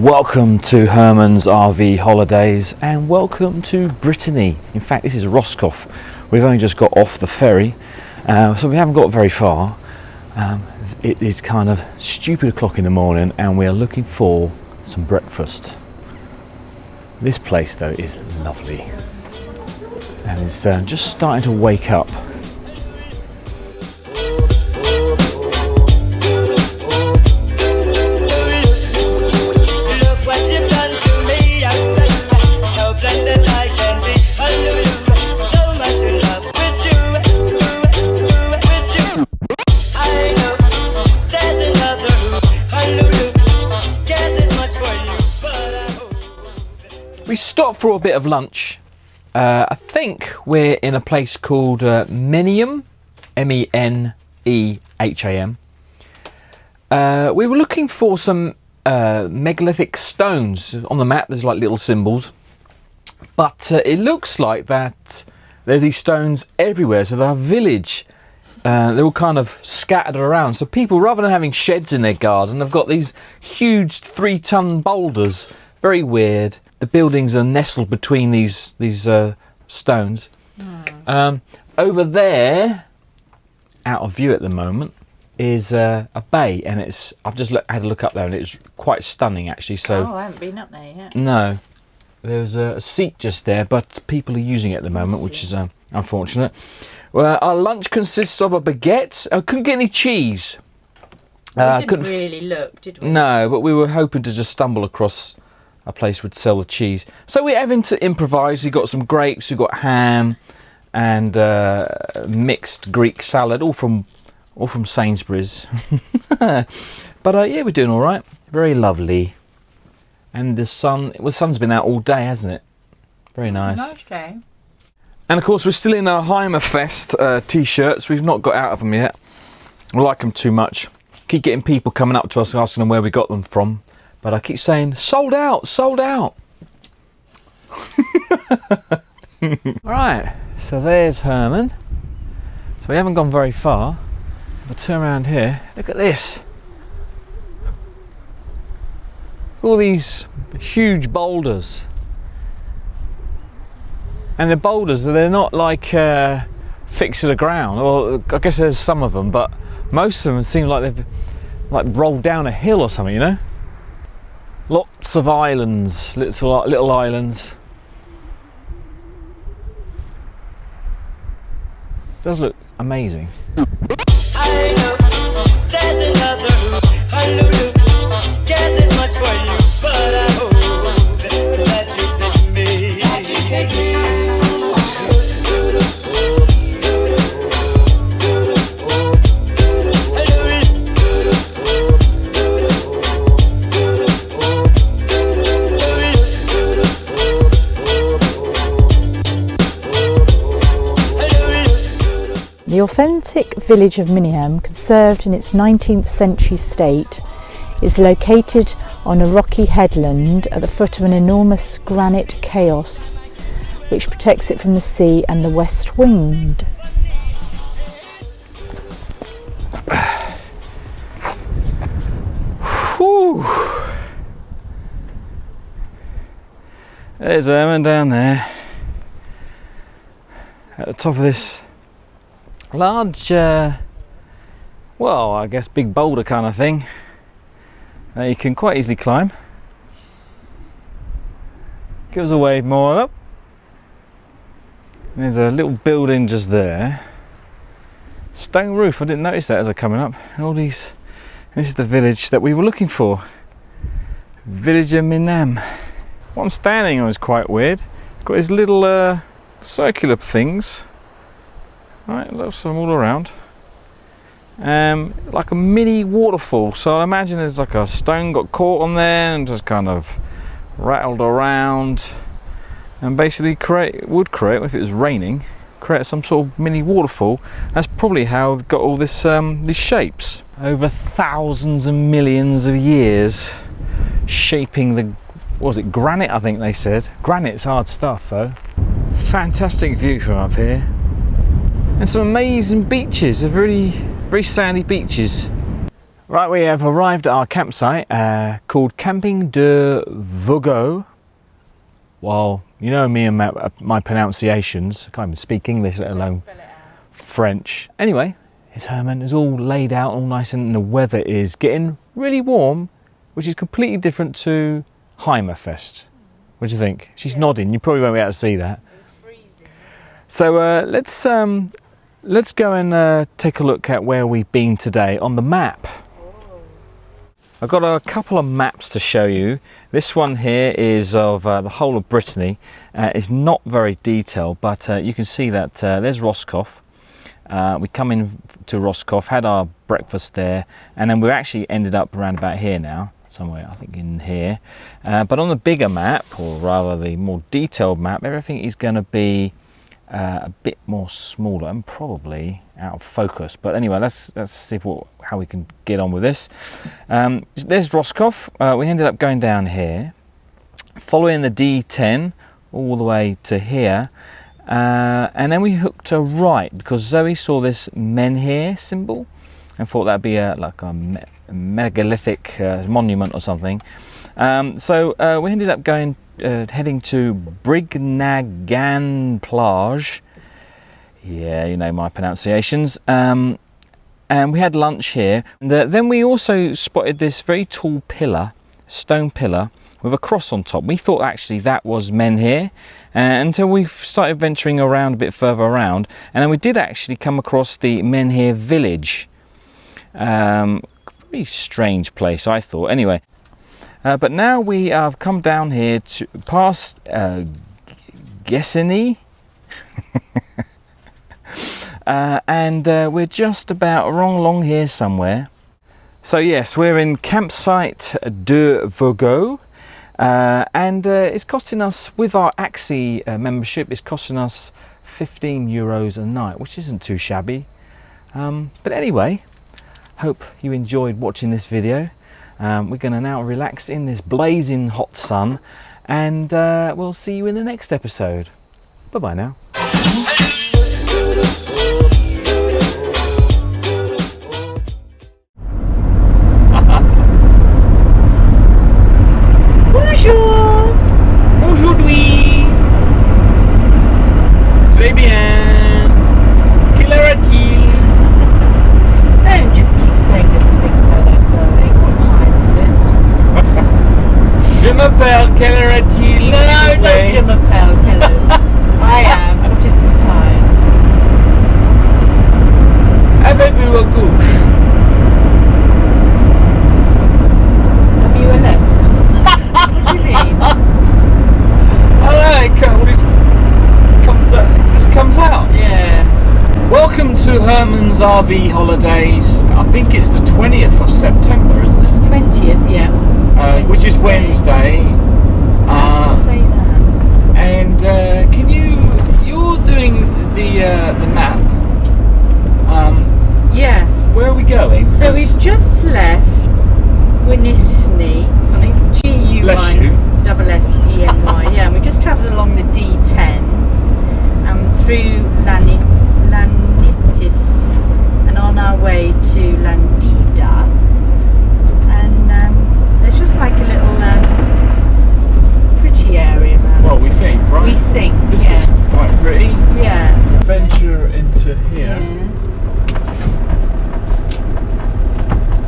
Welcome to Herman's RV Holidays and welcome to Brittany. In fact, this is Roscoff. We've only just got off the ferry, so we haven't got very far. It is kind of stupid o'clock in the morning and we are looking for some breakfast. This place though is lovely and it's just starting to wake up. We stopped for a bit of lunch. I think we're in a place called Mininum, M-E-N-E-H-A-M. We were looking for some megalithic stones. On the map there's like little symbols, but it looks like that there's these stones everywhere. So they're a village. They're all kind of scattered around. So people, rather than having sheds in their garden, have got these huge 3-ton boulders. Very weird. The buildings are nestled between these stones. Over there, out of view at the moment, is a bay, and I've just had a look up there, and it's quite stunning actually. So I haven't been up there yet. No, there's a seat just there, but people are using it at the moment, which is unfortunate. Well, our lunch consists of a baguette. I couldn't get any cheese. We didn't really look, did we? No, but we were hoping to just stumble across a place would sell the cheese. So we're having to improvise. We've got some grapes, we've got ham and mixed Greek salad, all from Sainsbury's. But yeah, we're doing all right. Very lovely. And the sun's been out all day, hasn't it? Very nice. Nice day. And of course we're still in our Heimerfest t-shirts. We've not got out of them yet. We like them too much. Keep getting people coming up to us asking them where we got them from. But I keep saying, sold out, sold out. Right, so there's Herman. So we haven't gone very far. If I turn around here, look at this. All these huge boulders. And the boulders, they're not like fixed to the ground. Well, I guess there's some of them, but most of them seem like they've like rolled down a hill or something, you know? Lots of islands, little islands. It does look amazing. I know there's another guess as much for you, but I hope that you pick me. The authentic village of Mininum, conserved in its 19th century state, is located on a rocky headland at the foot of an enormous granite chaos, which protects it from the sea and the west wind. Whew. There's Herman down there at the top of this large, well, I guess big boulder kind of thing. You can quite easily climb. Give us a wave more up. And there's a little building just there. Stone roof, I didn't notice that as I was coming up. And all these, this is the village that we were looking for. Village of Mininum. What I'm standing on is quite weird. It's got these little circular things. Right, lots of them all around. Like a mini waterfall. So I imagine there's like a stone got caught on there and just kind of rattled around. And basically would create, if it was raining, create some sort of mini waterfall. That's probably how it got all this these shapes. Over thousands and millions of years shaping the, what was it, granite I think they said. Granite's hard stuff though. Fantastic view from up here. And some amazing beaches, very sandy beaches. Right, we have arrived at our campsite called Camping de Vogo. Well, you know me and my pronunciations. I can't even speak English, let alone French. Anyway, it's Herman. It's all laid out, all nice, and the weather is getting really warm, which is completely different to Heimerfest. What do you think? She's nodding. You probably won't be able to see that. It was freezing. So let's go and take a look at where we've been today on the map. I've got a couple of maps to show you. This one here is of the whole of Brittany. It's not very detailed, but you can see that there's Roscoff. We come in to Roscoff, had our breakfast there, and then we actually ended up around about here now, somewhere I think in here. But on the bigger map, or rather the more detailed map, everything is going to be a bit more smaller and probably out of focus. But anyway, let's see how we can get on with this. There's Roscoff. We ended up going down here, following the D10 all the way to here, and then we hooked a right because Zoe saw this menhir symbol and thought that'd be like a megalithic monument or something. So we ended up heading to Brignagan Plage. Yeah, you know my pronunciations. And we had lunch here. And, then we also spotted this very tall pillar, stone pillar, with a cross on top. We thought actually that was menhir until we started venturing around a bit further around. And then we did actually come across the menhir village. Very strange place, I thought. Anyway. But now we have come down here to past Gessiny, and we're just about along here somewhere. So yes, we're in campsite de Vogo, and it's costing us, with our Axie membership, it's costing us €15 a night, which isn't too shabby. But anyway, hope you enjoyed watching this video. We're going to now relax in this blazing hot sun, and we'll see you in the next episode. Bye bye now. Bonjour. Aujourd'hui. Très bien. Quelle heure est-il? Don't just keep saying little things like that, darling. What time is it? Je m'appelle, quelle heure est-il? No, not je m'appelle, hello. I am. What is the time? Avez-vous à gauche? Have you a left? What do you mean? I like all this comes out. Yeah. Welcome to Herman's RV holidays. I think it's the 20th of September, isn't it? 20th, yeah. Which is Wednesday. How do you say that? And you're doing the map. Yes. Where are we going? So we've just left Winisny, something Bless you. G-U-I-S-S-E-N-Y. Yeah, and we just travelled along the D10 through Lanitis and on our way to Landida. And there's just like a little pretty area around. Well, we think, right? We think, this yeah. looks quite pretty. Yes. Venture into here. Yeah.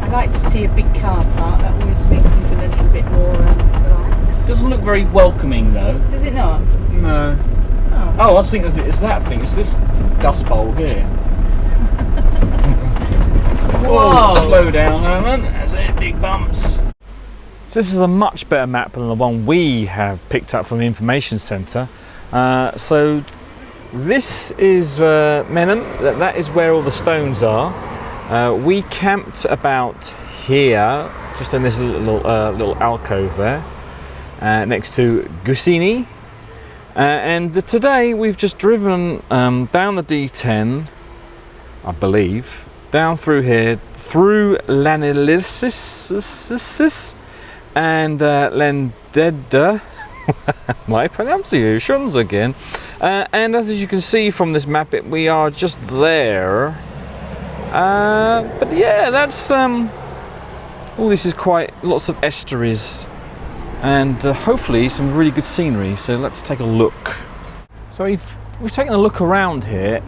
I like to see a big car park. That always makes me feel a little bit more relaxed. Doesn't look very welcoming though. Does it not? No. Oh. Oh, I was thinking it's that thing. It's this dust bowl here. Whoa. Slow down, Herman. There's it, big bumps. So this is a much better map than the one we have picked up from the information centre. So this is Mininum. That is where all the stones are. We camped about here, just in this little alcove there, next to Gusini. And today we've just driven down the D10, I believe, down through here, through Lanilisis and Lendeda, my pronunciations again. And as you can see from this map, we are just there. But yeah, that's all this is quite lots of estuaries and hopefully some really good scenery. So let's take a look. So we've taken a look around here.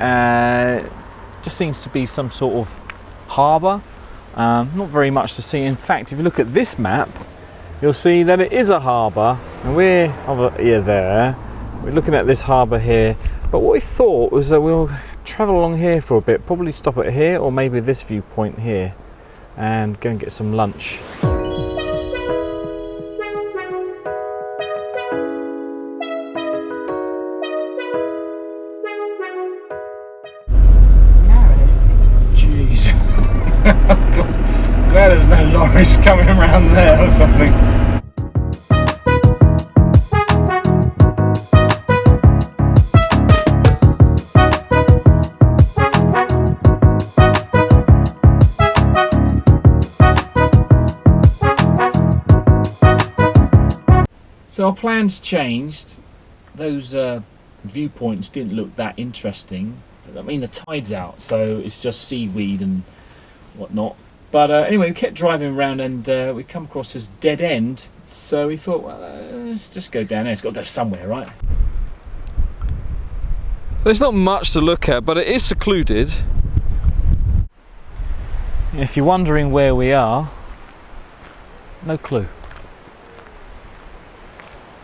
Just seems to be some sort of harbour. Not very much to see. In fact, if you look at this map, you'll see that it is a harbour, and we're over here there. We're looking at this harbour here. But what we thought was that we'll travel along here for a bit, probably stop at here or maybe this viewpoint here, and go and get some lunch. Glad there's no lorries coming around there or something. So our plans changed. Those viewpoints didn't look that interesting. I mean, the tide's out, so it's just seaweed and whatnot. But anyway, we kept driving around and we come across this dead end. So we thought, well, let's just go down there. It's got to go somewhere, right? There's not much to look at, but it is secluded. If you're wondering where we are, no clue.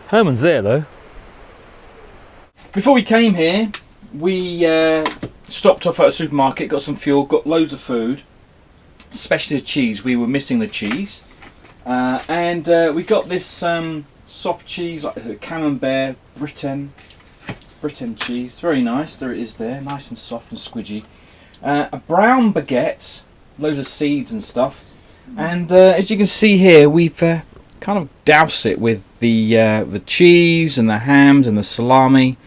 Herman's there though. Before we came here, we stopped off at a supermarket, got some fuel, got loads of food. Especially the cheese. We were missing the cheese, and we got this soft cheese, like a camembert Britain cheese. Very nice. There it is. There, nice and soft and squidgy. A brown baguette, loads of seeds and stuff. And as you can see here, we've kind of doused it with the cheese and the hams and the salami.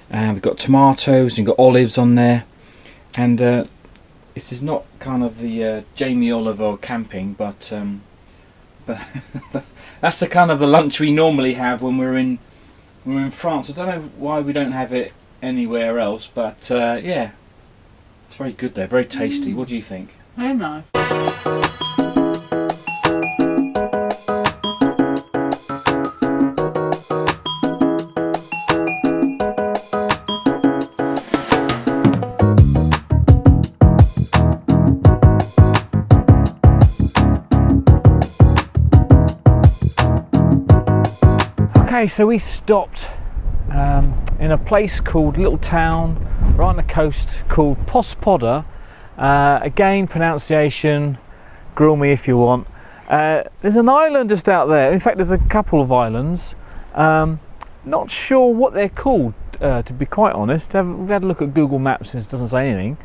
We've got tomatoes and got olives on there, and. This is not kind of the Jamie Oliver camping, but that's the kind of the lunch we normally have when we're in France. I don't know why we don't have it anywhere else, but yeah, it's very good there, very tasty. What do you think? Very nice. Okay, so we stopped in a place called little town right on the coast called Pospoda. Again, pronunciation, grill me if you want. There's an island just out there. In fact, there's a couple of islands. Not sure what they're called, to be quite honest. We've had a look at Google Maps and it doesn't say anything.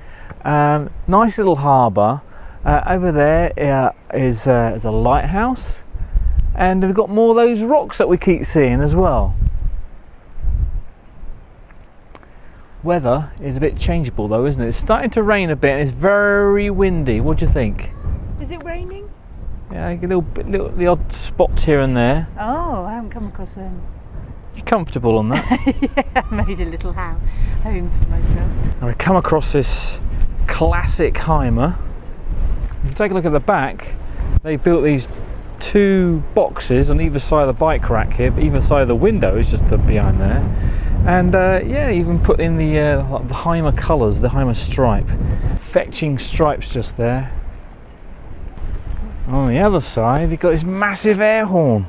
Nice little harbour. Over there is a lighthouse. And we've got more of those rocks that we keep seeing as well. Weather is a bit changeable though, isn't it? It's starting to rain a bit and it's very windy. What do you think? Is it raining? Yeah, the odd spots here and there. Oh, I haven't come across them. You comfortable on that? Yeah, I made a little home for myself. And we come across this classic Heimer. If you take a look at the back, they built these two boxes on either side of the bike rack here, but either side of the window is just behind there. And yeah, even put in the Heimer colours, the Heimer stripe. Fetching stripes just there. On the other side, you've got this massive air horn.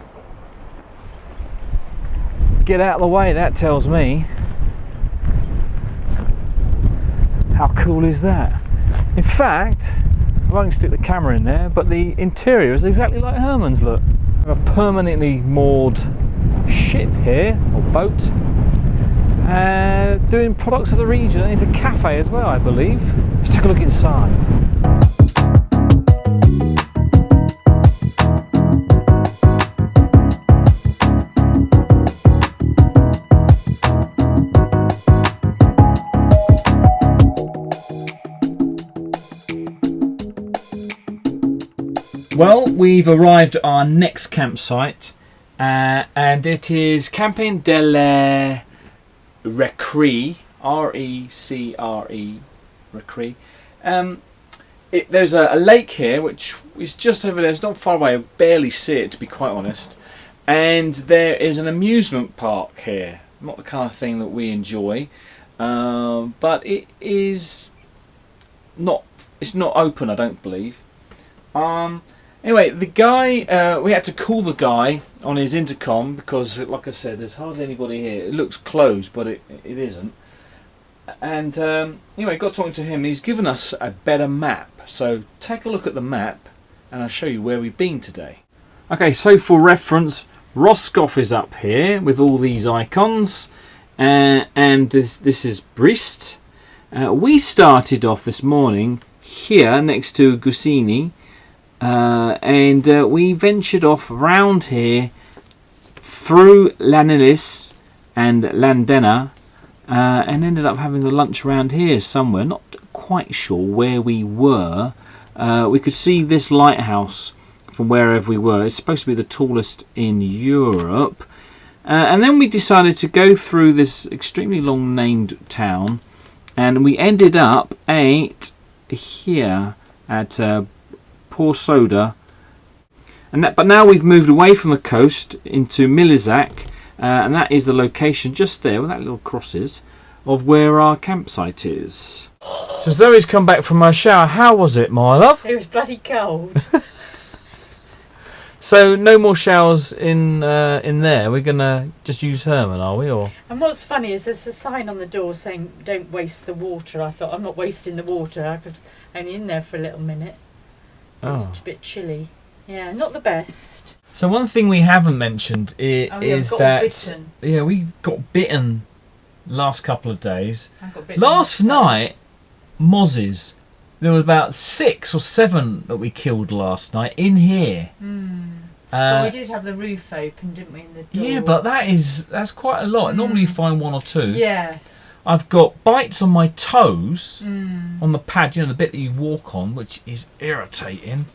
Get out of the way, that tells me. How cool is that? In fact, I won't stick the camera in there, but the interior is exactly like Herman's, look. A permanently moored ship here, or boat, doing products of the region. It's a cafe as well, I believe. Let's take a look inside. Well, we've arrived at our next campsite, and it is Camping delle Recre, R-E-C-R-E, Recre. There's a lake here which it's just over there. It's not far away. I barely see it, to be quite honest. And there is an amusement park here. Not the kind of thing that we enjoy, but it is not. It's not open, I don't believe. Anyway, the guy, we had to call the guy on his intercom because, like I said, there's hardly anybody here. It looks closed, but it isn't. And anyway, got talking to him. He's given us a better map. So take a look at the map, and I'll show you where we've been today. Okay, so for reference, Roscoff is up here with all these icons, and this is Brest. We started off this morning here next to Gusini, and we ventured off round here through Lanilis and Landena, and ended up having the lunch around here somewhere. Not quite sure where we were. We could see this lighthouse from wherever we were. It's supposed to be the tallest in Europe. And then we decided to go through this extremely long named town, and we ended up here at Port Soda. But now we've moved away from the coast into Milizac, and that is the location just there where that little cross is of where our campsite is. So Zoe's come back from her shower. How was it, my love? It was bloody cold. So no more showers in there. We're gonna just use Herman, are we? Or And what's funny is there's a sign on the door saying "Don't waste the water." I thought I'm not wasting the water. I was only in there for a little minute. It was a bit chilly. Yeah, not the best. So one thing we haven't mentioned is that bitten. yeah, we got bitten last couple of days. I got bitten Last night, mozzies. There were about 6 or 7 that we killed last night in here. But we did have the roof open, didn't we? In the door. Yeah, but that's quite a lot. Normally you find 1 or 2. Yes. I've got bites on my toes, on the pad, you know, the bit that you walk on, which is irritating.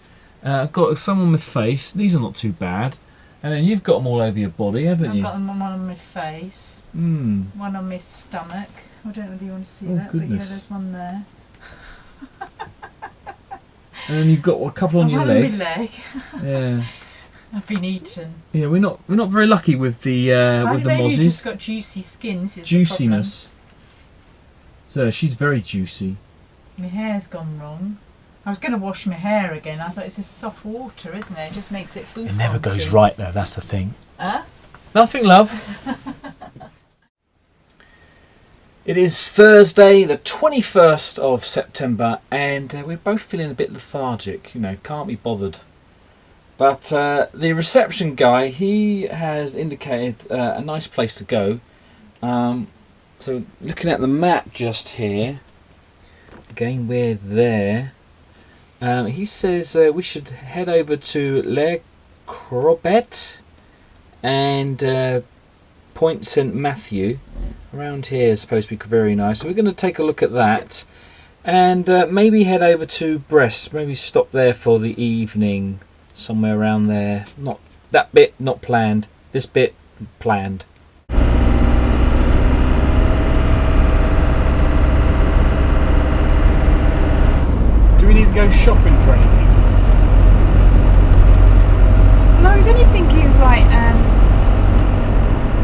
I've got some on my face. These are not too bad. And then you've got them all over your body, haven't you? I've got them one on my face, one on my stomach. I don't know whether you want to see that, goodness. but yeah, there's one there. And then you've got a couple on your one leg. on my leg. Yeah. I've been eaten. Yeah, we're not very lucky with the Maybe you've just mozzies. got juicy skin. This is Juiciness. So she's very juicy. My hair's gone wrong. I was going to wash my hair again. I thought it's this soft water, isn't it? It just makes it bouffant. It never goes right though. That's the thing. Huh? Nothing, love. It is Thursday, the 21st of September, and we're both feeling a bit lethargic. You know, can't be bothered. But the reception guy, he has indicated a nice place to go. So looking at the map just here, again we're there. He says we should head over to Le Crobet and Point St Matthew. Around here is supposed to be very nice, so we're going to take a look at that, and maybe head over to Brest. Maybe stop there for the evening, somewhere around there. Not that bit, not planned. This bit, planned. Do we need to go shopping for anything? Well, I was only thinking of like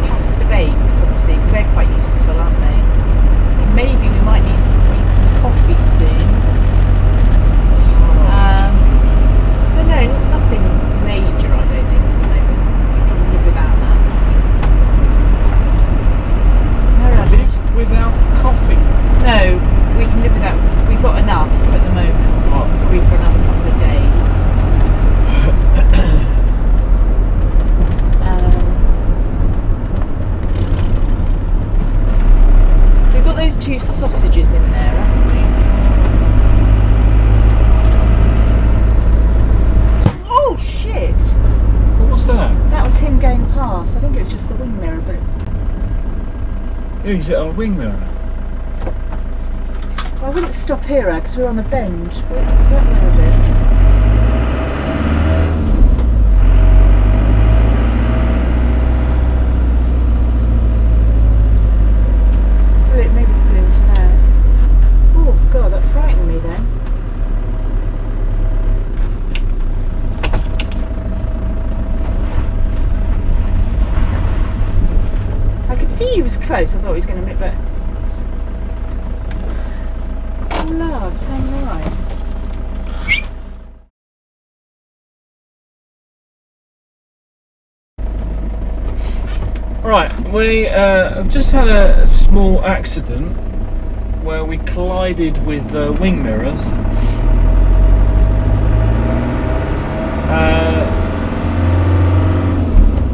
pasta bakes, obviously, because they're quite useful, aren't they? And maybe we might need some coffee soon. But no, nothing major, I don't think, at the moment. We can live without that. No rubbish. Without coffee? No, we can live without. We've got enough at the moment. Probably for another couple of days. So we've got those 2 sausages in there, haven't we? Oh shit! What was that? That was him going past. I think it was just the wing mirror, but Is it a wing mirror? I wouldn't stop here because we're on a bend. We're going there a bit. Maybe pull into there. Oh god, that frightened me then. knew he was close. I thought he was going to make, but oh love, it's right. Right, we have just had a small accident where we collided with wing mirrors.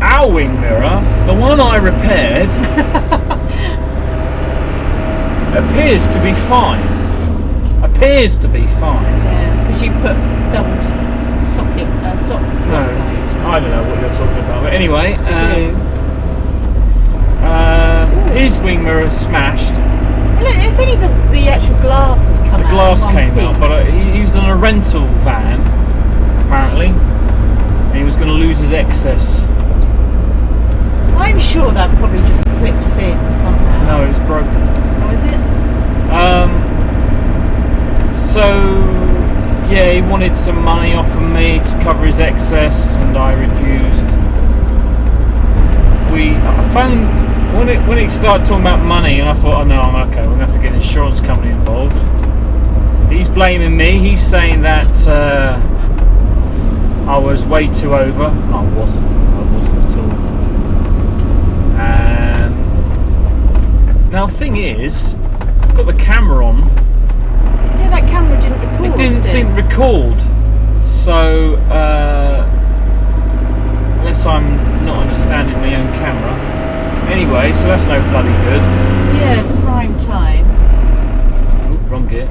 Our wing mirror, the one I repaired, appears to be fine. Yeah, because you put double socket. No, I don't know what you're talking about. But anyway, his wing mirror smashed. Look, it's only the actual glass has come out. The glass in one came out, piece. but he was on a rental van, apparently, and he was going to lose his excess. I'm sure that probably just clips in somehow. No, it's broken. Oh, is it? So, yeah, he wanted some money off of me to cover his excess, and I refused. I phoned when it started talking about money, and I thought, oh no, I'm okay. We're going to have to get an insurance company involved. He's blaming me. He's saying that I was way too over. I wasn't at all. Now the thing is, I've got the camera on. Yeah, that camera didn't record. It didn't seem to record. So, unless I'm not understanding my own camera. Anyway, so that's no bloody good. Yeah, prime time. Ooh, wrong gear.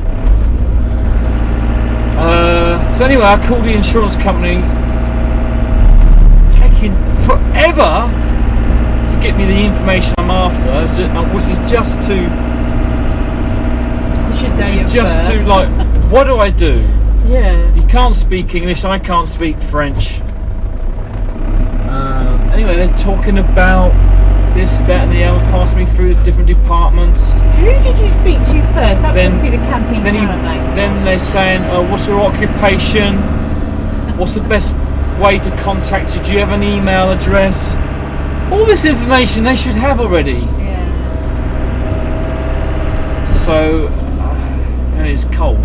So anyway, I called the insurance company. Taking forever to get me the information I'm after, which is just to like, what do I do? Yeah. He can't speak English, I can't speak French. Anyway, they're talking about this, that, and the other, passing me through the different departments. Who did you speak to first? That was obviously the campaign. Then they're saying, what's your occupation? What's the best way to contact you? Do you have an email address? All this information they should have already. Yeah. So, and it's cold.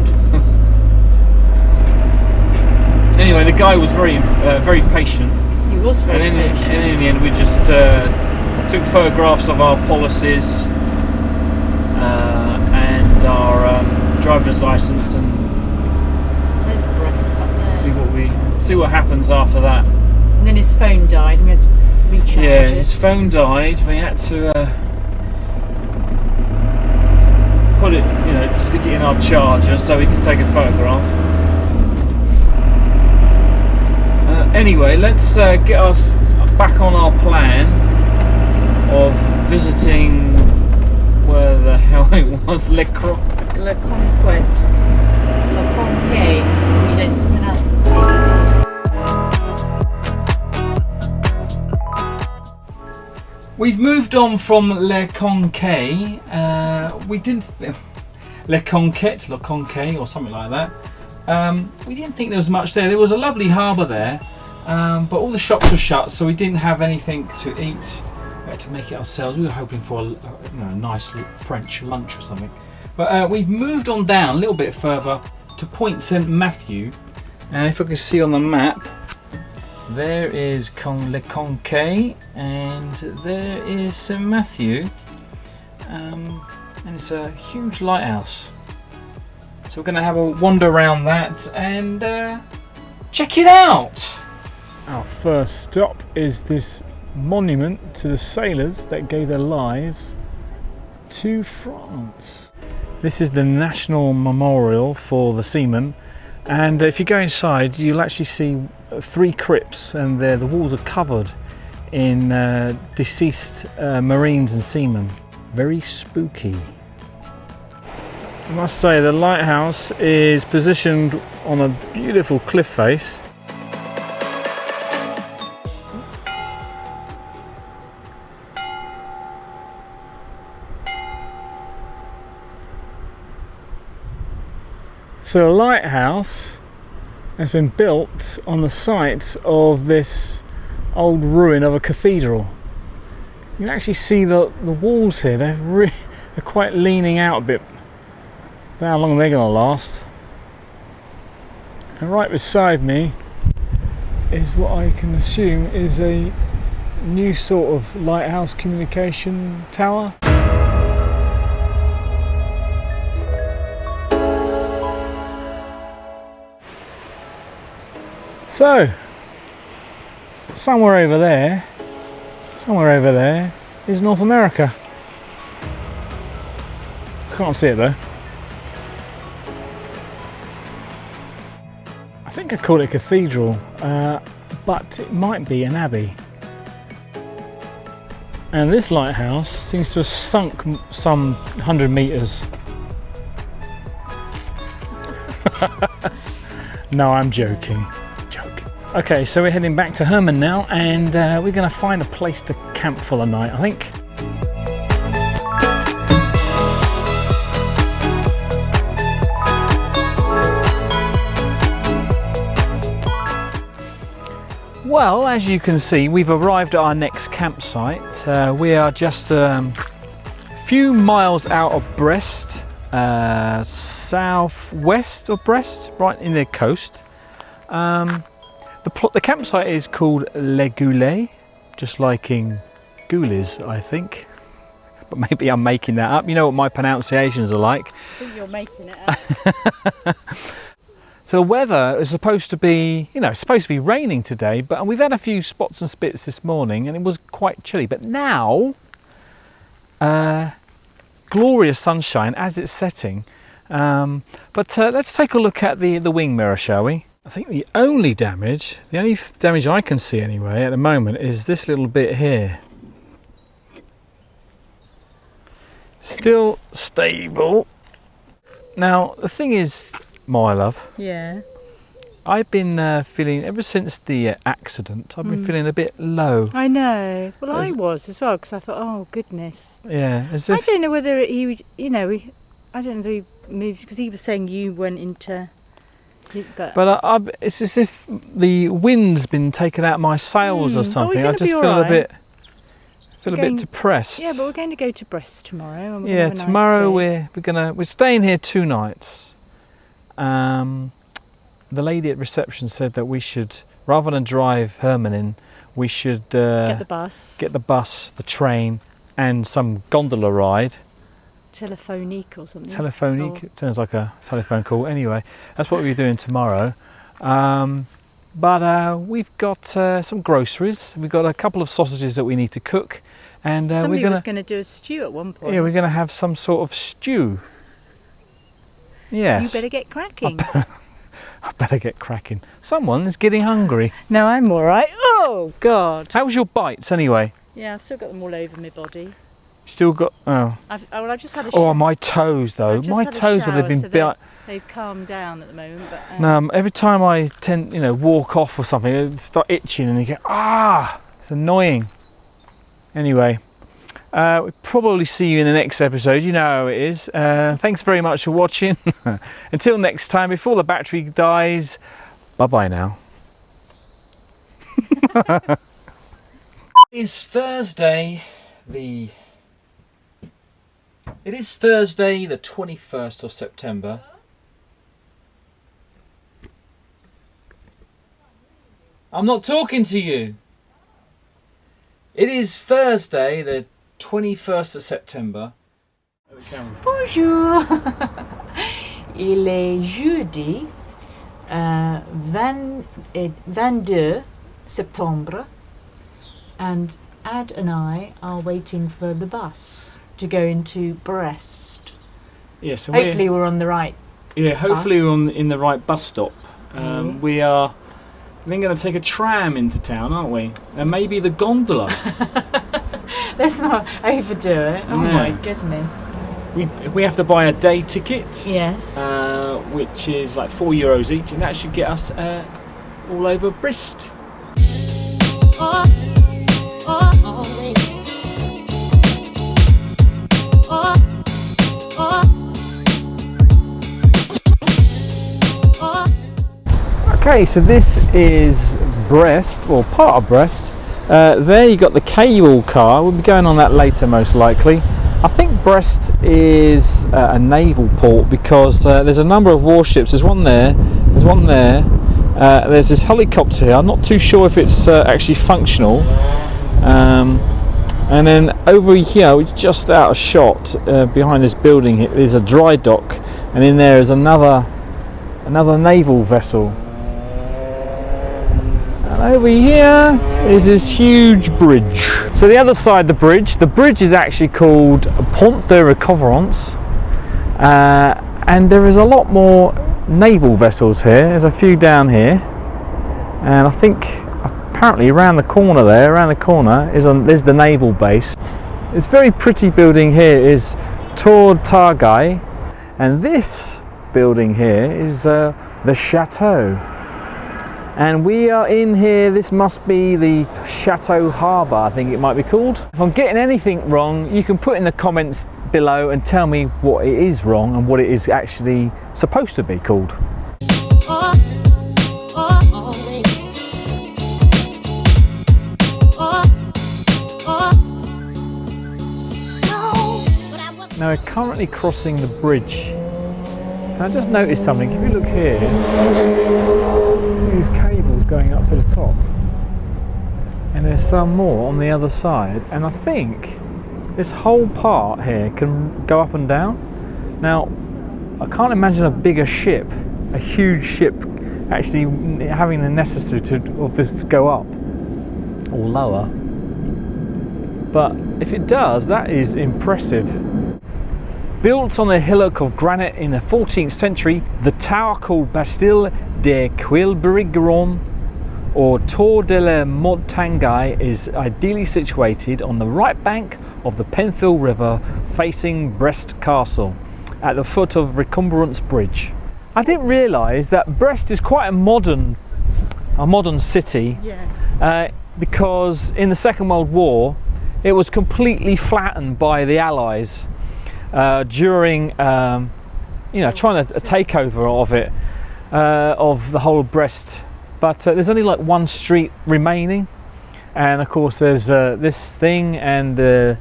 Anyway, the guy was very patient. He was very patient. And in the end, we just took photographs of our policies and our driver's license, and there's Brest up there. See what happens after that. And then his phone died, and we had to recharge Yeah, it. his phone died. We had to put it, stick it in our charger so we could take a photograph. Anyway, let's get us back on our plan of visiting where the hell it was, Le Conquet. We don't pronounce the T. We've moved on from Le Conquet. We didn't Le Conquet or something like that. We didn't think there was much there. There was a lovely harbour there, but all the shops were shut, so we didn't have anything to eat. We had to make it ourselves. We were hoping for a nice French lunch or something. But we've moved on down a little bit further to Point St Matthew, and if I can see on the map, there is Le Conquet and there is St Matthew, and it's a huge lighthouse. So we're going to have a wander around that and check it out. Our first stop is this monument to the sailors that gave their lives to France. This is the national memorial for the seamen, and if you go inside you'll actually see 3 crypts, and the walls are covered in deceased marines and seamen. Very spooky. I must say the lighthouse is positioned on a beautiful cliff face. So the lighthouse has been built on the site of this old ruin of a cathedral. You can actually see the walls here. They're quite leaning out a bit. Don't know how long they're going to last. And right beside me is what I can assume is a new sort of lighthouse communication tower. So, somewhere over there is North America. Can't see it though. I think I call it a cathedral, but it might be an abbey. And this lighthouse seems to have sunk some 100 meters. No, I'm joking. Okay, so we're heading back to Herman now, and we're going to find a place to camp for the night, I think. Well, as you can see, we've arrived at our next campsite. We are just a few miles out of Brest, southwest of Brest, right in the coast. The campsite is called Les Goulets, just like in Ghoulies, I think. But maybe I'm making that up. You know what my pronunciations are like. I think you're making it up. So the weather is supposed to be, it's supposed to be raining today, but we've had a few spots and spits this morning and it was quite chilly. But now, glorious sunshine as it's setting. But let's take a look at the wing mirror, shall we? I think the only damage I can see anyway at the moment is this little bit here. Still stable. Now the thing is, my love. Yeah. I've been feeling, ever since the accident, I've been feeling a bit low. I know. Well, I was as well, because I thought, oh goodness. Yeah, as if... I don't know whether he would, I don't know if he moved, because he was saying you went into... But it's as if the wind's been taken out of my sails or something. I just feel a bit depressed. Yeah, but we're going to go to Brest tomorrow. And yeah, tomorrow we're staying here 2 nights. The lady at reception said that we should, rather than drive Herman in, we should get the bus, the train, and some gondola ride. Telephonique or something. Telephonique, it sounds like a telephone call. Anyway, that's what we're doing tomorrow. But we've got some groceries. We've got a couple of sausages that we need to cook, and somebody was going to do a stew at one point. Yeah, we're going to have some sort of stew. Yes. You better get cracking. I better get cracking. Someone is getting hungry. No, I'm all right. Oh God. How was your bites anyway? Yeah, I've still got them all over my body. Still got, oh. I've just had a shower. Oh, my toes though. My toes would have been bit. They've calmed down at the moment. But, no, every time I walk off or something, I start itching and you go, it's annoying. Anyway, we'll probably see you in the next episode. You know how it is. Thanks very much for watching. Until next time, before the battery dies, bye-bye now. It's Thursday, It is Thursday, the 21st of September. I'm not talking to you. It is Thursday, the 21st of September. Bonjour. Il est jeudi 22 septembre, and Ad and I are waiting for the bus to go into Brest. Yeah, so hopefully we're on the right. Yeah, hopefully we're in the right bus stop. We are then going to take a tram into town, aren't we? And maybe the gondola. Let's not overdo it. Oh my goodness. We have to buy a day ticket. Yes. Which is like €4 each, and that should get us all over Brest. Okay, so this is Brest, or part of Brest. There you got the cable car. We'll be going on that later most likely. I think Brest is a naval port because there's a number of warships. There's one there, there's one there, there's this helicopter here. I'm not too sure if it's actually functional. And then over here, just out of shot, behind this building here, there's a dry dock, and in there is another naval vessel. And over here is this huge bridge. So the other side of the bridge is actually called Pont de Recouvrance, and there is a lot more naval vessels here. There's a few down here, and I think apparently around the corner is the naval base. This very pretty building here is Tour Targai, and this building here is the chateau. And we are in here. This must be the Chateau Harbour, I think it might be called. If I'm getting anything wrong, you can put in the comments below and tell me what it is wrong and what it is actually supposed to be called. Now we're currently crossing the bridge. And I just noticed something. If you look here, see these cables going up to the top, and there's some more on the other side, and I think this whole part here can go up and down. Now I can't imagine a bigger ship, a huge ship, actually having the necessity of this to go up or lower, but if it does, that is impressive. Built on a hillock of granite in the 14th century, the tower called Bastille de Quilbrigeron or Tour de la Montagne is ideally situated on the right bank of the Penfield River, facing Brest Castle at the foot of Recouvrance Bridge. I didn't realise that Brest is quite a modern city, because in the Second World War it was completely flattened by the Allies. During trying to take over of it, of the whole of Brest, but there's only like one street remaining, and of course there's this thing and the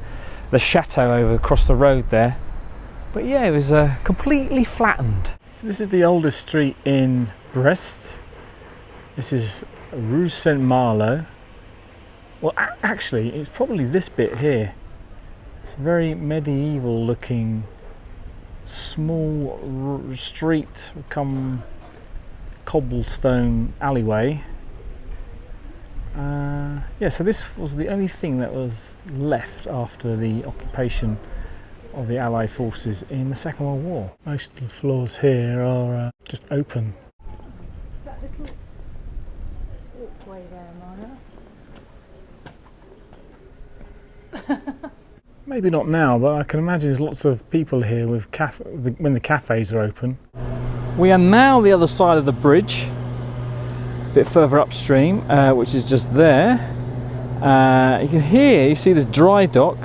chateau over across the road there, but yeah, it was completely flattened. So this is the oldest street in Brest. This is Rue Saint-Malo. Well, actually it's probably this bit here. It's a very medieval looking small street come cobblestone alleyway. So this was the only thing that was left after the occupation of the Allied forces in the Second World War. Most of the floors here are just open. That little walkway there, Maya. Maybe not now, but I can imagine there's lots of people here with when the cafes are open. We are now the other side of the bridge, a bit further upstream, which is just there. You see this dry dock,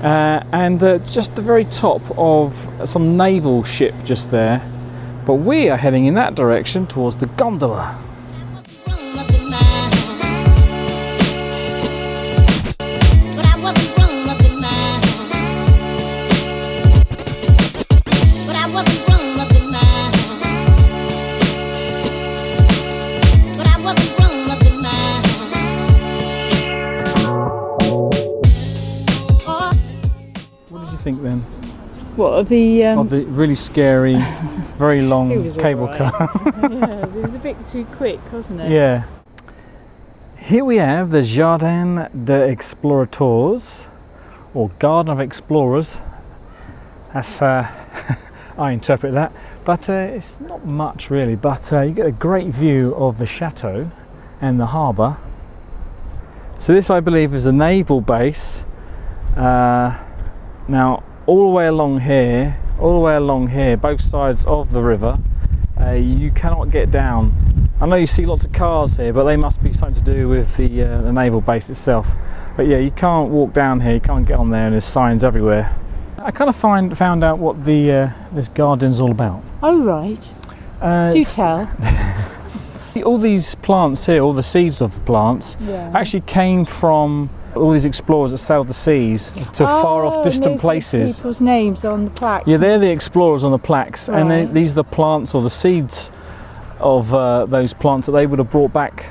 and just the very top of some naval ship just there. But we are heading in that direction towards the gondola. Think then? What, of the really scary, very long cable car? Yeah, it was a bit too quick, wasn't it? Yeah. Here we have the Jardin des Explorateurs, or Garden of Explorers. That's I interpret that, but it's not much really. But you get a great view of the chateau and the harbour. So this, I believe, is a naval base. Now, all the way along here, both sides of the river, you cannot get down. I know you see lots of cars here, but they must be something to do with the naval base itself. But yeah, you can't walk down here, you can't get on there, and there's signs everywhere. I kind of found out what this garden's all about. Oh right. Do tell. All these plants here, all the seeds of the plants, actually came from all these explorers that sailed the seas to far off distant places. People's names on the plaques. Yeah, they're the explorers on the plaques, Right. and these are the plants or the seeds of those plants that they would have brought back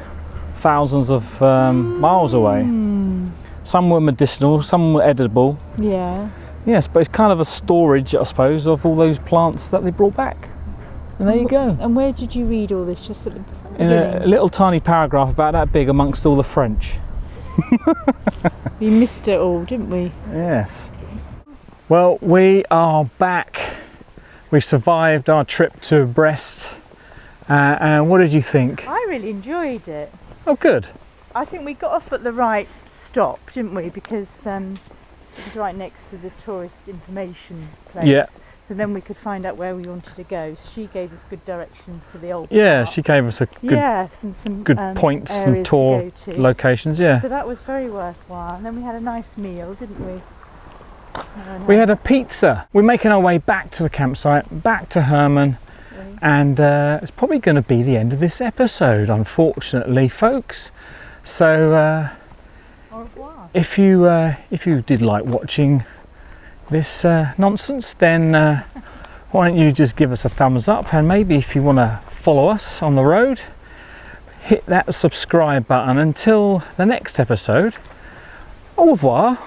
thousands of miles away. Some were medicinal, some were edible. Yeah. Yes, but it's kind of a storage, I suppose, of all those plants that they brought back. And there you go. And where did you read all this? Just at the In a little tiny paragraph about that big amongst all the French. We missed it all, didn't we? Yes. Well, we are back. We've survived our trip to Brest. And what did you think? I really enjoyed it. Oh, good. I think we got off at the right stop, didn't we? Because it was right next to the tourist information place. Yeah. So then we could find out where we wanted to go. So she gave us good directions to the old Yeah, park. she gave us a good, Yes, and some good points and areas tour to go to. locations. Yeah. So that was very worthwhile. And then we had a nice meal, didn't we? We had a pizza. We're making our way back to the campsite, back to Herman, and it's probably going to be the end of this episode, unfortunately, folks. So Au revoir. if you did like watching this nonsense, then why don't you just give us a thumbs up, and maybe if you want to follow us on the road, hit that subscribe button. Until the next episode, au revoir.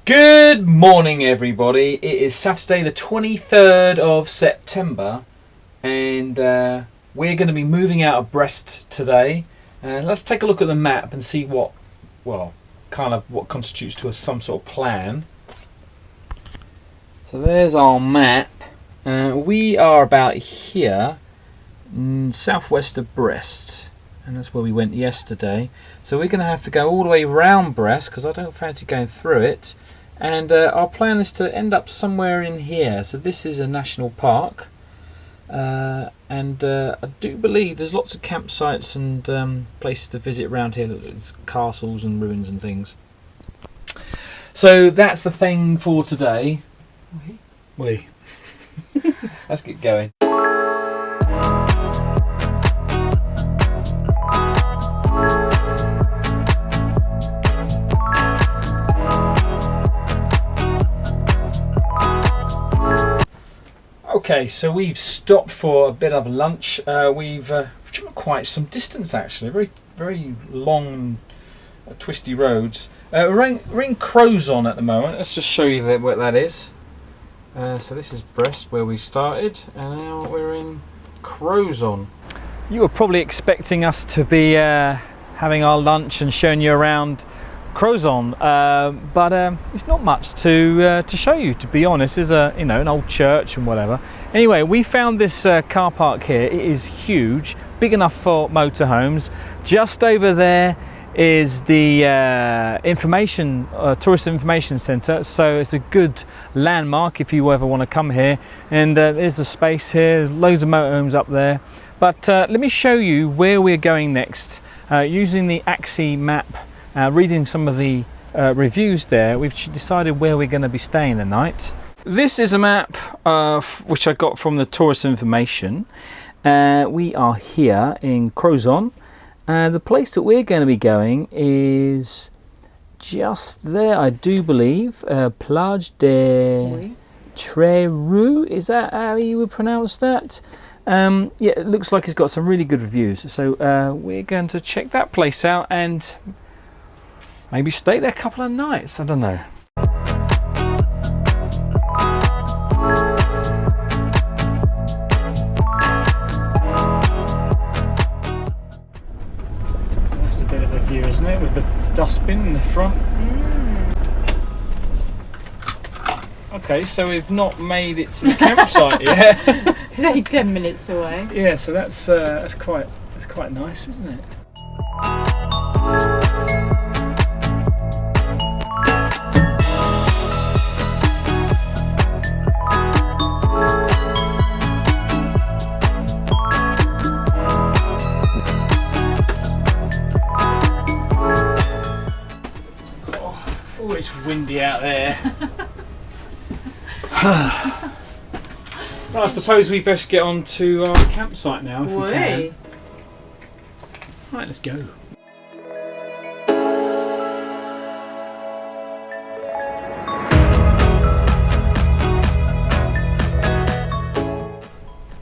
Good morning, everybody. It is Saturday the 23rd of September, and we're going to be moving out of Brest today. Let's take a look at the map and see what constitutes to us some sort of plan. So there's our map. We are about here, southwest of Brest, and that's where we went yesterday. So we're going to have to go all the way round Brest because I don't fancy going through it. And our plan is to end up somewhere in here. So this is a national park, and I do believe there's lots of campsites and places to visit around here. There's castles and ruins and things. So that's the thing for today. Let's get going. Okay, so we've stopped for a bit of lunch. We've driven quite some distance actually, very very long twisty roads. We're in Crozon at the moment. Let's just show you where that is. So this is Brest where we started, and now we're in Crozon. You were probably expecting us to be having our lunch and showing you around Crozon, but it's not much to show you, to be honest. There's an old church and whatever. Anyway, we found this car park here. It is huge, big enough for motorhomes. Just over there is the tourist information centre, so it's a good landmark if you ever want to come here. And there's the space here, loads of motorhomes up there. But let me show you where we're going next using the Axie map. Reading some of the reviews there, we've decided where we're going to be staying the night. This is a map which I got from the tourist information. We are here in Crozon. The place that we're going to be going is just there, I do believe, Plage de Treru. Is that how you would pronounce that? Yeah, it looks like it's got some really good reviews. So we're going to check that place out and maybe stay there a couple of nights, I don't know. That's a bit of a view, isn't it, with the dustbin in the front? Okay, so we've not made it to the campsite yet. It's only 10 minutes away. Yeah, so that's quite nice, isn't it? Oh, it's windy out there. Well, I suppose we best get on to our campsite now if we can. Right, let's go.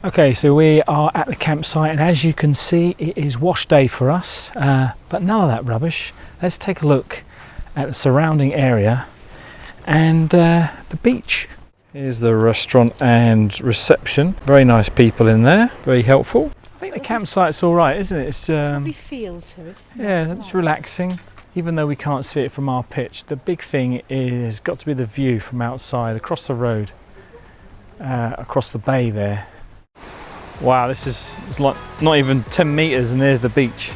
Okay, so we are at the campsite, and as you can see, it is wash day for us, but none of that rubbish. Let's take a look at the surrounding area and the beach. Here's the restaurant and reception. Very nice people in there, very helpful. I think the campsite's all right, isn't it? It's Lovely feel to it. yeah, it's relaxing, even though we can't see it from our pitch. The big thing is got to be the view from outside, across the road, across the bay there. Wow, this is it's like not even 10 metres and there's the beach.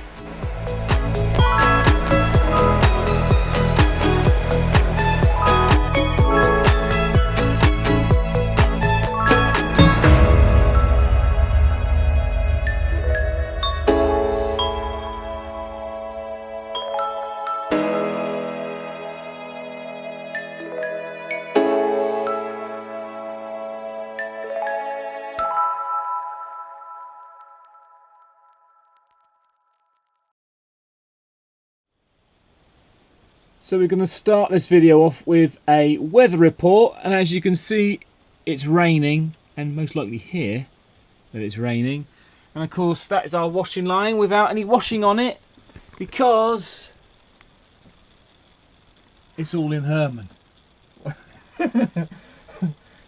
So we're going to start this video off with a weather report, and as you can see it's raining, and most likely here that it's raining, and of course that is our washing line without any washing on it because it's all in Herman.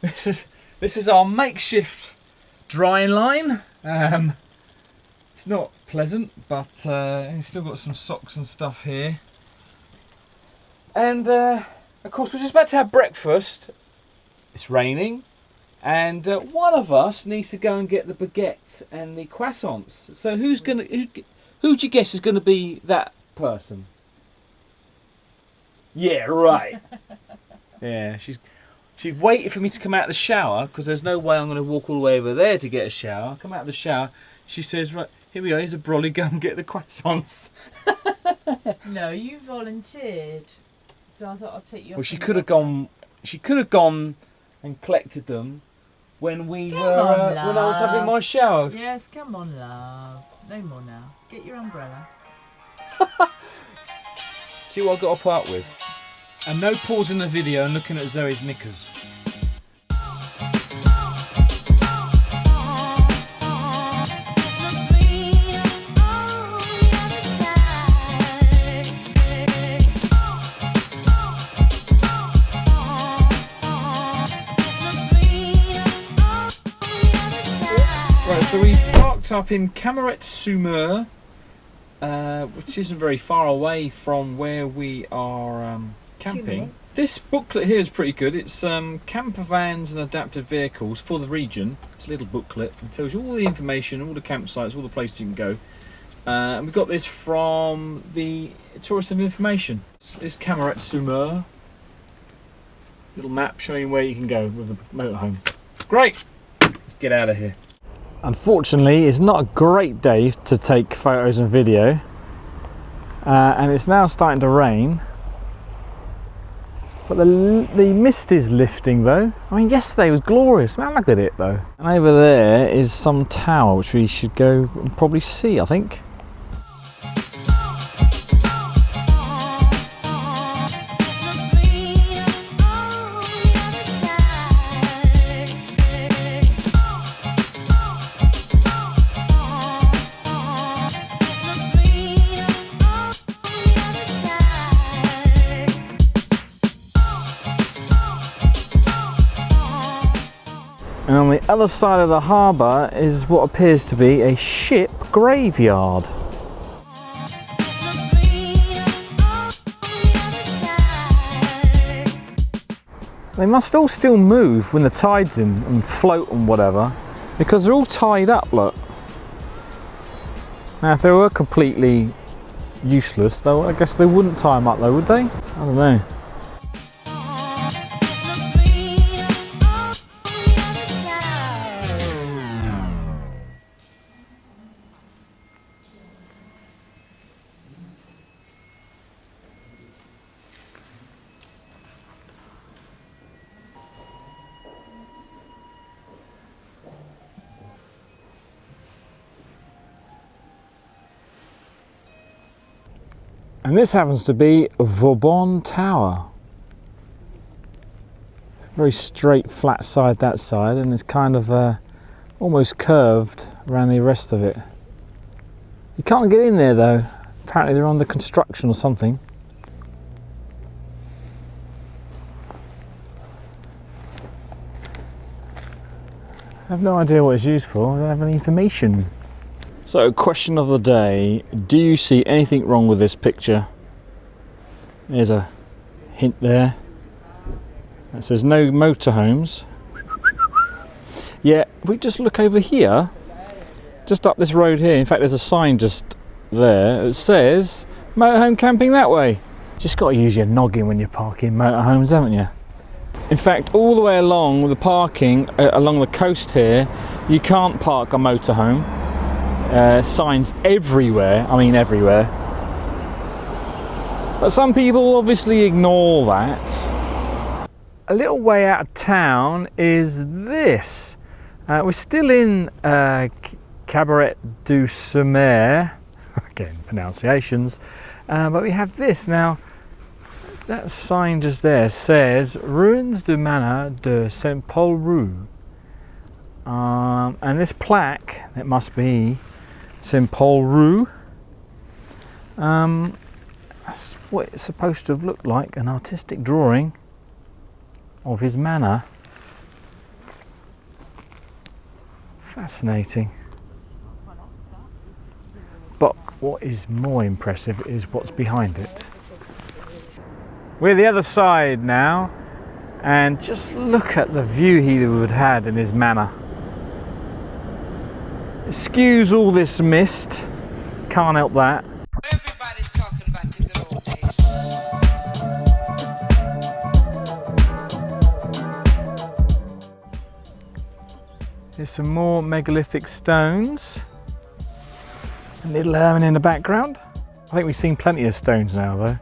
This is our makeshift drying line. It's not pleasant, but it's still got some socks and stuff here. And of course we're just about to have breakfast. It's raining, and one of us needs to go and get the baguette and the croissants. So who do you guess is gonna be that person? Yeah, right. Yeah, she's waiting for me to come out of the shower because there's no way I'm going to walk all the way over there to get a shower. Come out of the shower, she says, right, here we are, here's a brolly, go and get the croissants. No, you volunteered. So I thought I'd take you. Well, she could have gone. She could have gone and collected them when when I was having my shower. Yes, come on, love. No more now. Get your umbrella. See what I got to put up with. And no pausing the video and looking at Zoe's knickers. So we parked up in Camarette-sur-Mer, which isn't very far away from where we are camping. This booklet here is pretty good. It's camper vans and adapted vehicles for the region. It's a little booklet. It tells you all the information, all the campsites, all the places you can go. And we got this from the Tourism Information. It's Camarette-sur-Mer. Little map showing where you can go with a motorhome. Great! Let's get out of here. Unfortunately, it's not a great day to take photos and video, and it's now starting to rain, but the mist is lifting though. I mean, yesterday was glorious. Man, look at it though. And over there is some tower which we should go and probably see, I think. And on the other side of the harbour is what appears to be a ship graveyard. They must all still move when the tide's in and float and whatever, because they're all tied up, look. Now if they were completely useless, though, I guess they wouldn't tie them up though, would they? I don't know. And this happens to be Vauban Tower. It's a very straight, flat side that side, and it's kind of almost curved around the rest of it. You can't get in there though. Apparently they're under construction or something. I have no idea what it's used for. I don't have any information. So, question of the day. Do you see anything wrong with this picture? There's a hint there. It says no motorhomes. Yeah, if we just look over here, just up this road here, in fact there's a sign just there, it says motorhome camping that way. Just got to use your noggin when you're parking motorhomes, haven't you? In fact, all the way along the parking, along the coast here, you can't park a motorhome. Signs everywhere, I mean everywhere. But some people obviously ignore that. A little way out of town is this. We're still in Cabaret du Sommer, again pronunciations, but we have this now. That sign just there says Ruins du Manor de Saint Paul Roux, and this plaque, that must be Saint Paul Roux. That's what it's supposed to have looked like, an artistic drawing of his manor. Fascinating. But what is more impressive is what's behind it. We're the other side now, and just look at the view he would have had in his manor. Excuse all this mist, can't help that. Everybody's talking about the good old days. There's some more megalithic stones. And little Herman in the background. I think we've seen plenty of stones now though.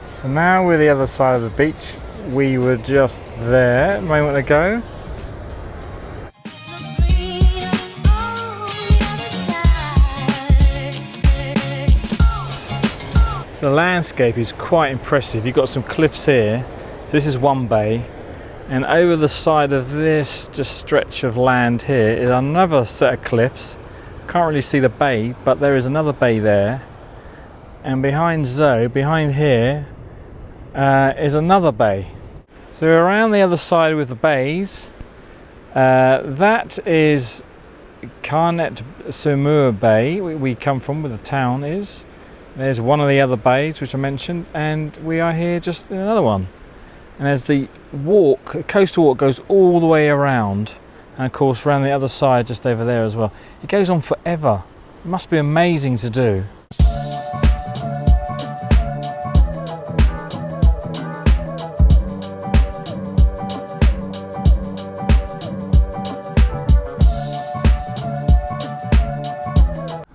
So now we're the other side of the beach. We were just there a moment ago. So the landscape is quite impressive. You've got some cliffs here. So this is one bay, and over the side of this just stretch of land here is another set of cliffs. Can't really see the bay, but there is another bay there. And behind Zoe, behind here, is another bay. So we're around the other side with the bays. That is Carnet-sur-Mer Bay, we come from, where the town is. There's one of the other bays which I mentioned, and we are here just in another one. And as the coastal walk goes all the way around, and of course around the other side just over there as well. It goes on forever. It must be amazing to do.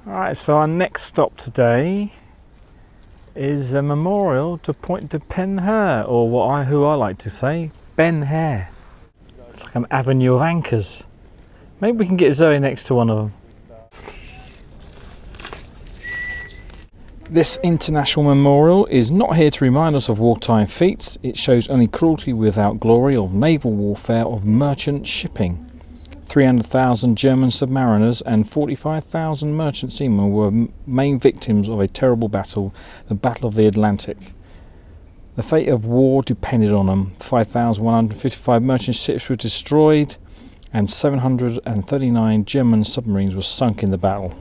Alright, so our next stop today is a memorial to Point de Ben-Hur, or who I like to say, Ben-Hur. It's like an avenue of anchors. Maybe we can get Zoe next to one of them. This international memorial is not here to remind us of wartime feats. It shows only cruelty without glory of naval warfare of merchant shipping. 300,000 German submariners and 45,000 merchant seamen were main victims of a terrible battle, the Battle of the Atlantic. The fate of war depended on them. 5,155 merchant ships were destroyed and 739 German submarines were sunk in the battle.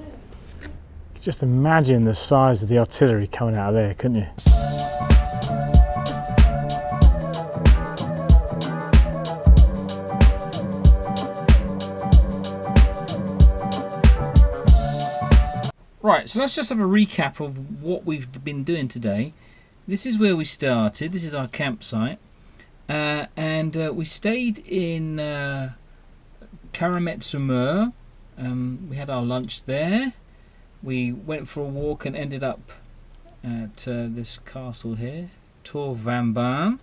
Just imagine the size of the artillery coming out of there, couldn't you? Right, so let's just have a recap of what we've been doing today. this is where we started. This is our campsite. And we stayed in Caramette-sur-Mer. We had our lunch there. We went for a walk and ended up at this castle here, Tour Van Baan.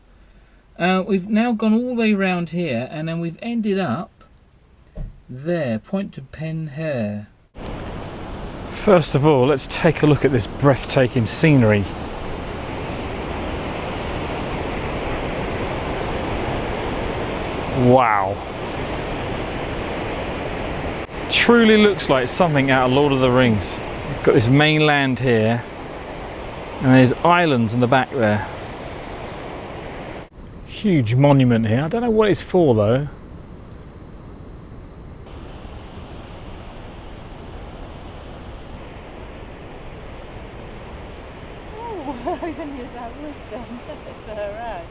We've now gone all the way around here, and then we've ended up there, Point de Penher. First of all, let's take a look at this breathtaking scenery. Wow. Truly looks like something out of Lord of the Rings. We've got this mainland here, and there's islands in the back there. Huge monument here. I don't know what it's for though.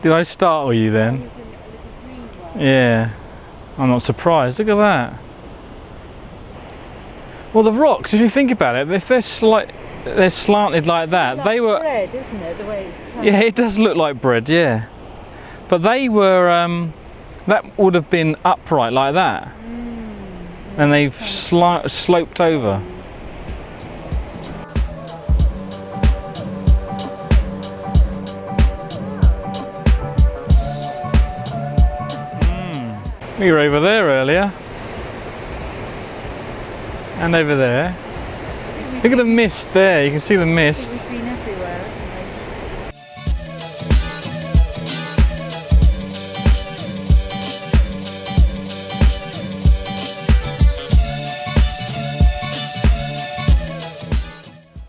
Did I startle you then? Yeah, I'm not surprised. Look at that. Well, the rocks, if you think about it, if they're slanted like that, they were. Bread, isn't it? The way it's Yeah, it does look like bread. Yeah, but they were. That would have been upright like that, and they've sloped over. We were over there earlier, and over there. Look at the mist there, you can see the mist. We've been everywhere,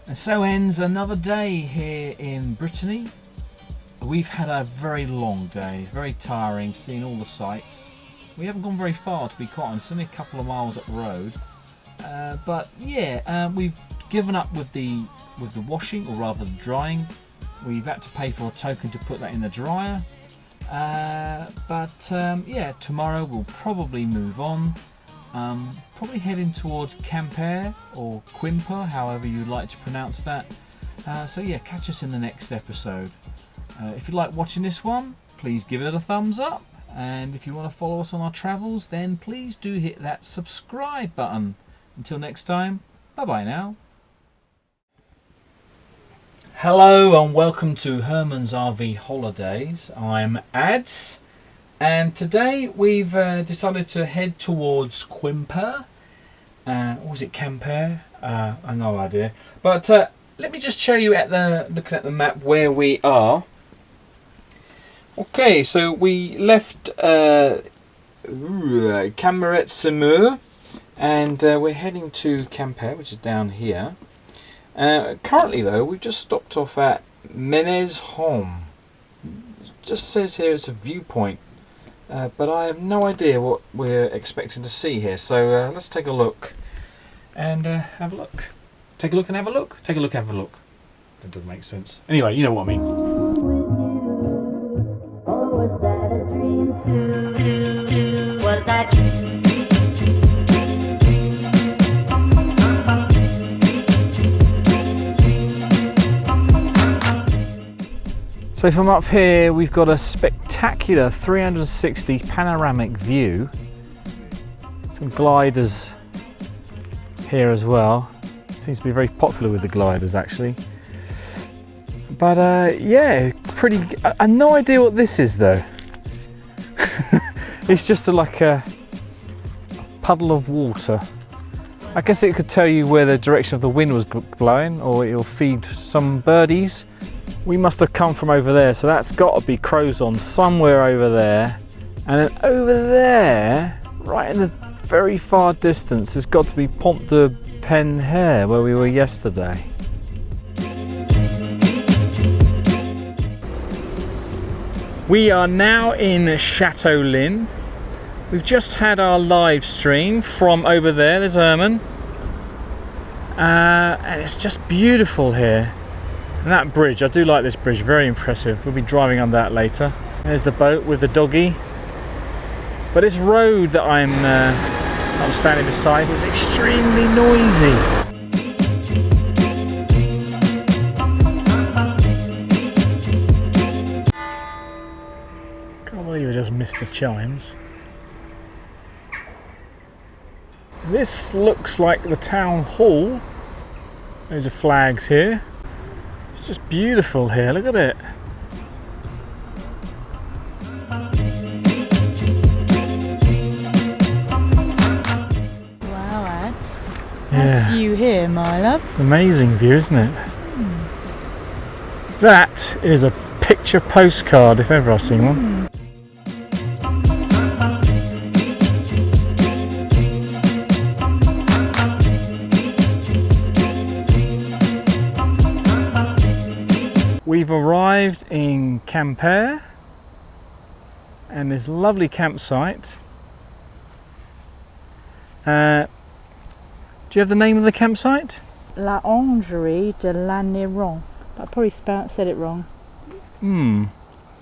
And so ends another day here in Brittany. We've had a very long day, very tiring, seeing all the sights. We haven't gone very far, to be quite honest. It's only a couple of miles up the road, but yeah, we've given up with the washing, or rather the drying. We've had to pay for a token to put that in the dryer, but yeah, tomorrow we'll probably move on. Probably heading towards Quimper or Quimper, however you'd like to pronounce that. So yeah, catch us in the next episode. If you like watching this one, please give it a thumbs up. And if you want to follow us on our travels, then please do hit that subscribe button. Until next time, bye-bye now. Hello and welcome to Herman's RV Holidays. I'm Ads, and today we've decided to head towards Quimper. Or was it Quimper? I've no idea. But let me just show you looking at the map where we are. Okay, so we left Caramette-sur-Mer, and we're heading to Quimper, which is down here. Currently though, we've just stopped off at Mininum. It just says here it's a viewpoint, but I have no idea what we're expecting to see here. So let's take a look and have a look. Take a look and have a look. Take a look and have a look. That doesn't make sense. Anyway, you know what I mean. Was that So from up here we've got a spectacular 360 panoramic view. Some gliders here as well. Seems to be very popular with the gliders actually. But yeah, pretty. I have no idea what this is though. It's just like a puddle of water. I guess it could tell you where the direction of the wind was blowing, or it'll feed some birdies. We must have come from over there, so that's got to be Crozon somewhere over there. And then over there, right in the very far distance, has got to be Point de Penher, where we were yesterday. We are now in Châteaulin. We've just had our live stream from over there. There's Herman. And it's just beautiful here. And that bridge, I do like this bridge, very impressive. We'll be driving on that later. There's the boat with the doggy. But this road that I'm standing beside is extremely noisy. missed the chimes. This looks like the town hall. Those are flags here. It's just beautiful here, look at it. Wow, Ads. Nice view here, my love. It's an amazing view, isn't it? That is a picture postcard if ever I've seen one. We've arrived in Quimper and this lovely campsite. Do you have the name of the campsite? La Orangerie de l'Aniron. I probably said it wrong.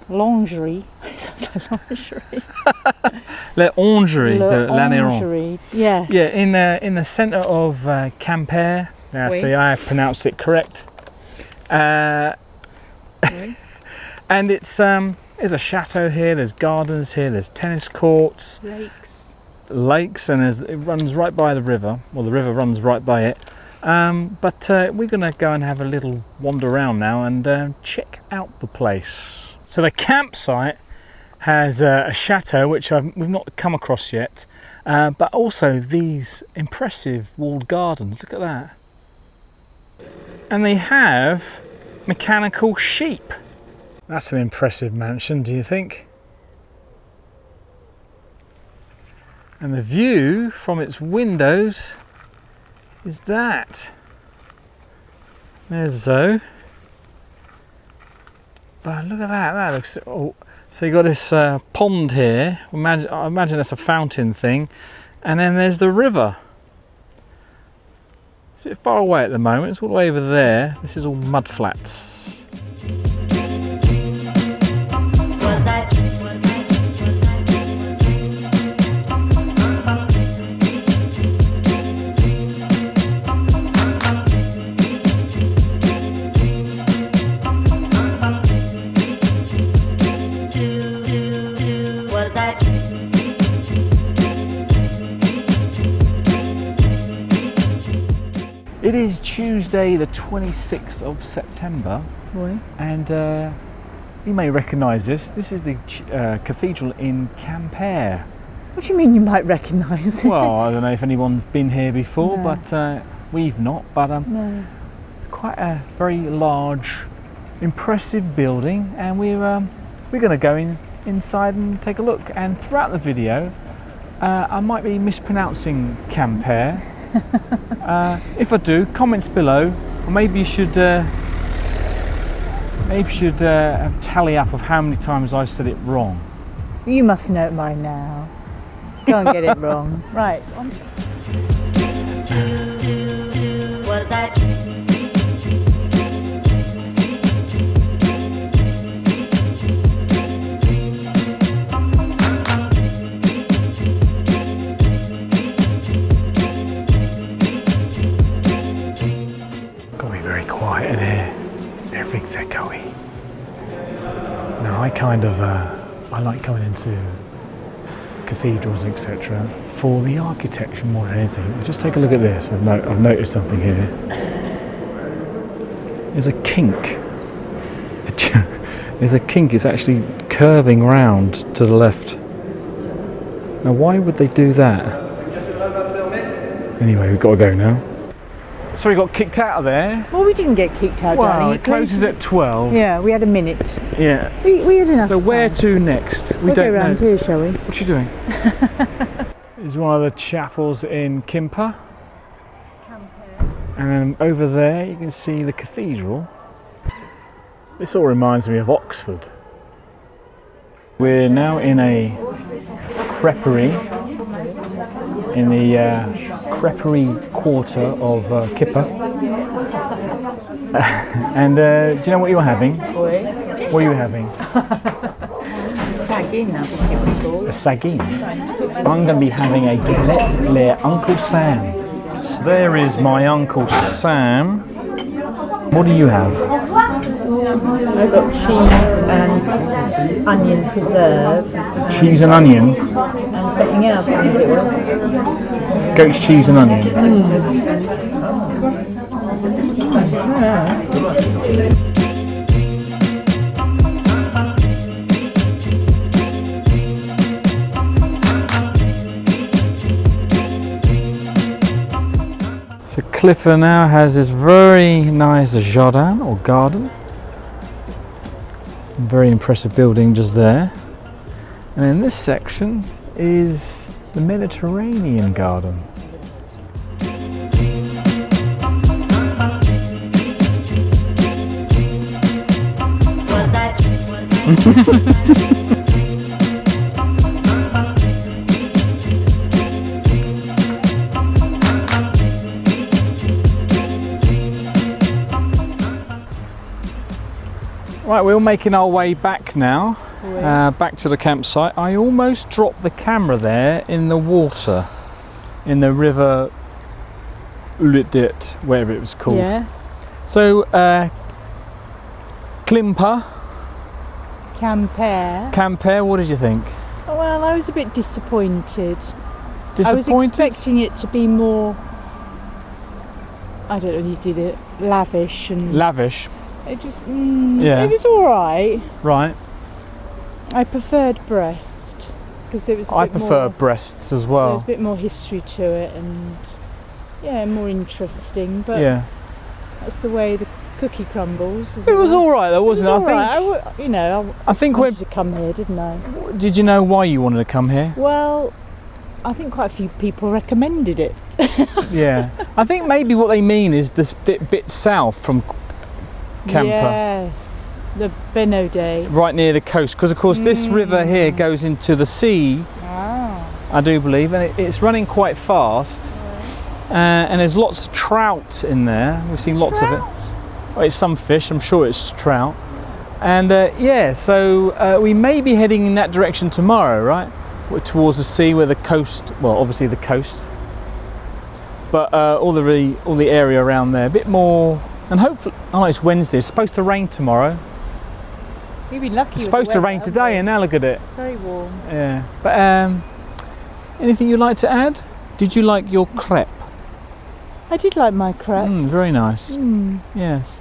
Lingerie. It sounds like lingerie. La Orangerie de l'Aniron. Orangerie, yes. Yeah, in the centre of Quimper. Now, Oui. see, I have pronounced it correct. And it's there's a chateau here. There's gardens here. There's tennis courts, lakes, and it runs right by the river. Well, the river runs right by it. But we're going to go and have a little wander around now and check out the place. So the campsite has a chateau which we've not come across yet, but also these impressive walled gardens. Look at that. And they have mechanical sheep. That's an impressive mansion, do you think? And the view from its windows is that. There's Zoe. But look at that, that looks... Oh, so you've got this pond here. I imagine that's a fountain thing. And then there's the river. It's a bit far away at the moment, it's all the way over there. This is all mud flats. It is Tuesday the 26th of September, and you may recognise this. This is the Cathedral in Quimper. What do you mean you might recognise it? Well, I don't know if anyone's been here before, No. but we've not. But No. it's quite a very large, impressive building, and we're going to go inside and take a look. And throughout the video, I might be mispronouncing Quimper. If I do, comments below, or maybe you should tally up of how many times I said it wrong. You must know it by now. Go and get it wrong. Right. Was that Quiet in here, everything's echoey. Now I like going into cathedrals, etc. for the architecture more than anything. Just take a look at this. I've noticed something here. There's a kink. There's a kink. It's actually curving round to the left. Now why would they do that? Anyway, we've got to go now. So we got kicked out of there. Well, we didn't get kicked out, Well, darling. it closes at 12. Yeah, we had a minute. Yeah. We had enough So where time. to next? We We'll don't go round know. here, shall we? What are you doing? This is one of the chapels in Quimper. And then over there you can see the cathedral. This all reminds me of Oxford. We're now in a creperie, in the creperie quarter of Quimper. And do you know what you're having? What are you having? Sagin, I think it was called. A sagine. I'm going to be having a galette le Uncle Sam. So there is my Uncle Sam. What do you have? I've got cheese and onion preserve. cheese and onion. And something else, I think it was. Goat's cheese and onion. So Quimper now has this very nice jardin or garden. Very impressive building just there. And then this section is the Mediterranean garden. Was that? Right, we're all making our way back now, back to the campsite. I almost dropped the camera there in the water, in the river Viaduct, whatever it was called. Yeah. So, Quimper, Quimper. what did you think? Well, I was a bit disappointed. I was Disappointed? expecting it to be more, I don't know, you do the lavish and Lavish, it just, Yeah. it was all right. right. I preferred Brest because it was a I bit prefer more, breasts as there was well. a bit more history to it and more interesting. But Yeah. that's the way the cookie crumbles. It was all right though, It was wasn't it? all right. I think I when wanted to come here, didn't I? did you know why you wanted to come here? Well, I think quite a few people recommended it. Yeah. I think maybe what they mean is this bit south from Quimper. Yes, the Benode. Right near the coast, because of course this river here goes into the sea, Ah. I do believe, and it's running quite fast, and there's lots of trout in there. We've seen lots of it. Well, it's some fish, I'm sure it's trout, and so we may be heading in that direction tomorrow, right? Towards the sea, where the coast, well, obviously the coast, but all the area around there, a bit more. And hopefully, it's Wednesday. It's supposed to rain tomorrow. You've been lucky. It's supposed to rain today, and now look at it. Very warm. Yeah. But anything you'd like to add? Did you like your crepe? I did like my crepe. Very nice. Mm. Yes.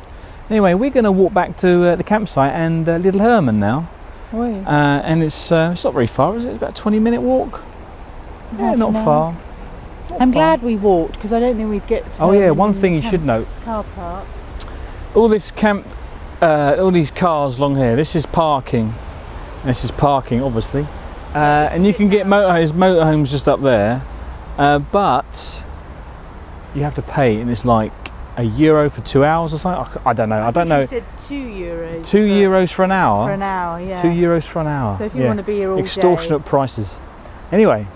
Anyway, we're going to walk back to the campsite and Little Herman now. Oh, yeah. And it's not very far, is it? About a 20-minute walk. Yeah, Half not an hour. far. Not I'm far. glad we walked because I don't think we'd get to Oh yeah, Herman one in thing the you should note. car park. All this all these cars along here, this is parking. This is parking, obviously. And you can get motorhomes just up there. But you have to pay, and it's like €1 for 2 hours or something. I don't know. You said €2. €2 for an hour? For an hour, yeah. €2 for an hour. So if you want to be here all extortionate day. prices. Anyway,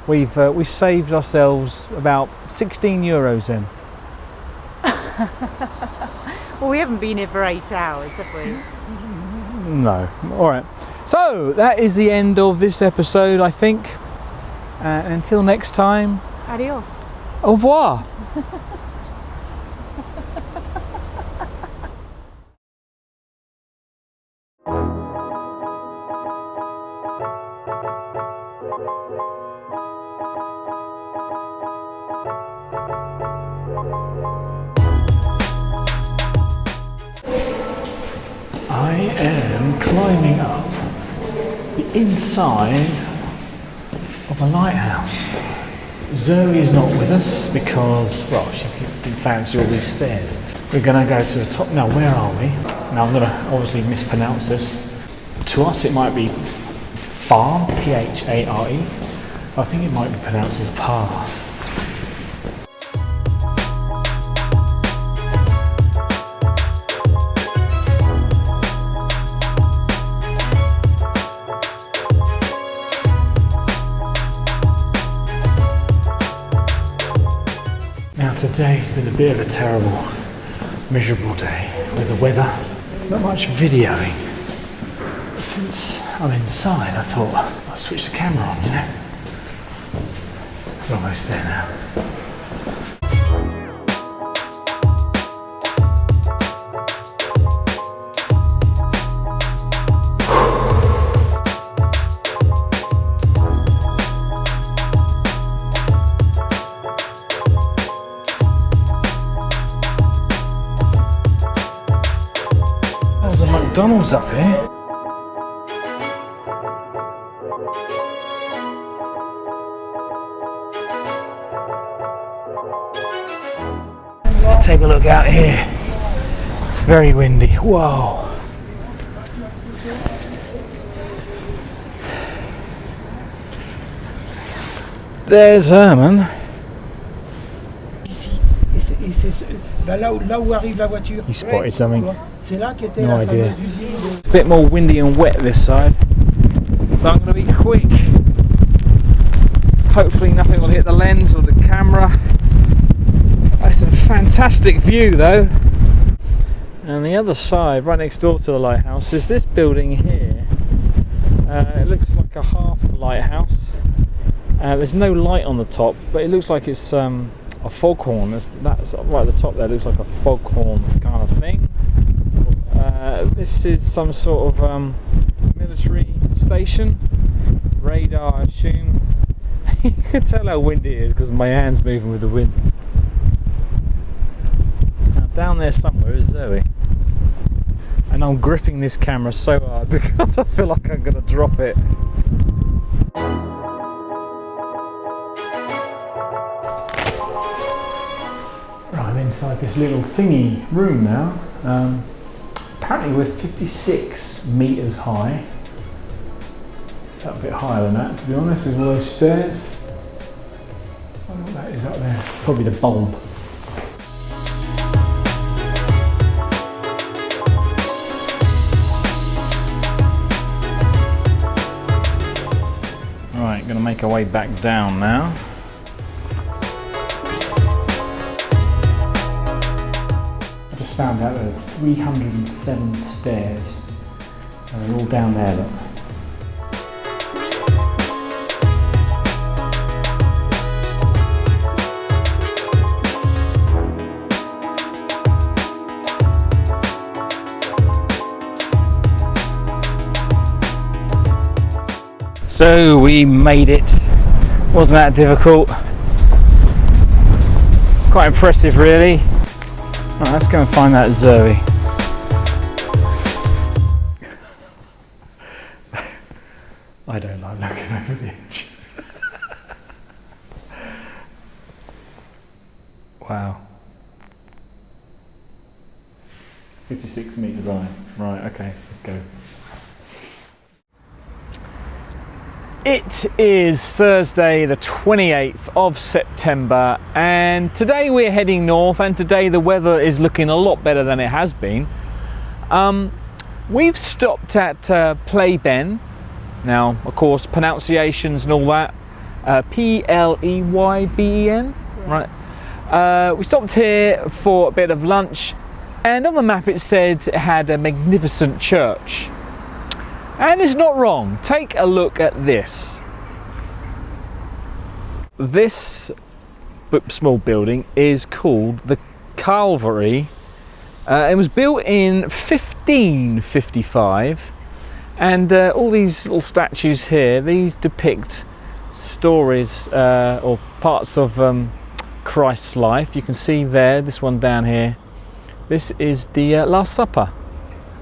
we've saved ourselves about €16 then. Well, we haven't been here for 8 hours, have we? No. All right. So that is the end of this episode, I think. Until next time, Adios. au revoir. I am climbing up the inside of a lighthouse. Zoe is not with us because, well, she didn't fancy all these stairs. We're going to go to the top. Now, where are we? Now, I'm going to obviously mispronounce this. To us, it might be Phare, Phare. I think it might be pronounced as Par. Today's been a bit of a terrible, miserable day with the weather. Not much videoing. Since I'm inside, I thought I'll switch the camera on, you know. We're almost there now. McDonald's up here. Let's take a look out here. It's very windy. Whoa. There's Herman. He spotted something. No idea. It's a bit more windy and wet this side, so I'm going to be quick. Hopefully nothing will hit the lens or the camera. It's a fantastic view though. And the other side, right next door to the lighthouse, is this building here. It looks like a half lighthouse. There's no light on the top, but it looks like it's a foghorn. That's right at the top there. Looks like a foghorn kind of thing. This is some sort of military station. Radar, I assume. You can tell how windy it is because my hand's moving with the wind. Now down there somewhere is Zoe. And I'm gripping this camera so hard because I feel like I'm going to drop it. Right, I'm inside this little thingy room now. Apparently we're 56 metres high. Felt a bit higher than that, to be honest, with all those stairs. I don't know what that is up there. Probably the bulb. Right, going to make our way back down now. I just found out there's 307 stairs, and they're all down there, look. So we made it. Wasn't that difficult. Quite impressive really. Right, let's go and find that Zoe. I don't like looking over the edge. Wow. 56 metres high. Right, okay, let's go. It is Thursday the 28th of September and today we're heading north, and today the weather is looking a lot better than it has been. We've stopped at Playben. Now of course pronunciations and all that, P-L-E-Y-B-E-N, right. We stopped here for a bit of lunch, and on the map it said it had a magnificent church. And it's not wrong. Take a look at this. This small building is called the Calvary. It was built in 1555, and all these little statues here, these depict stories or parts of Christ's life. You can see there, this one down here. This is the Last Supper.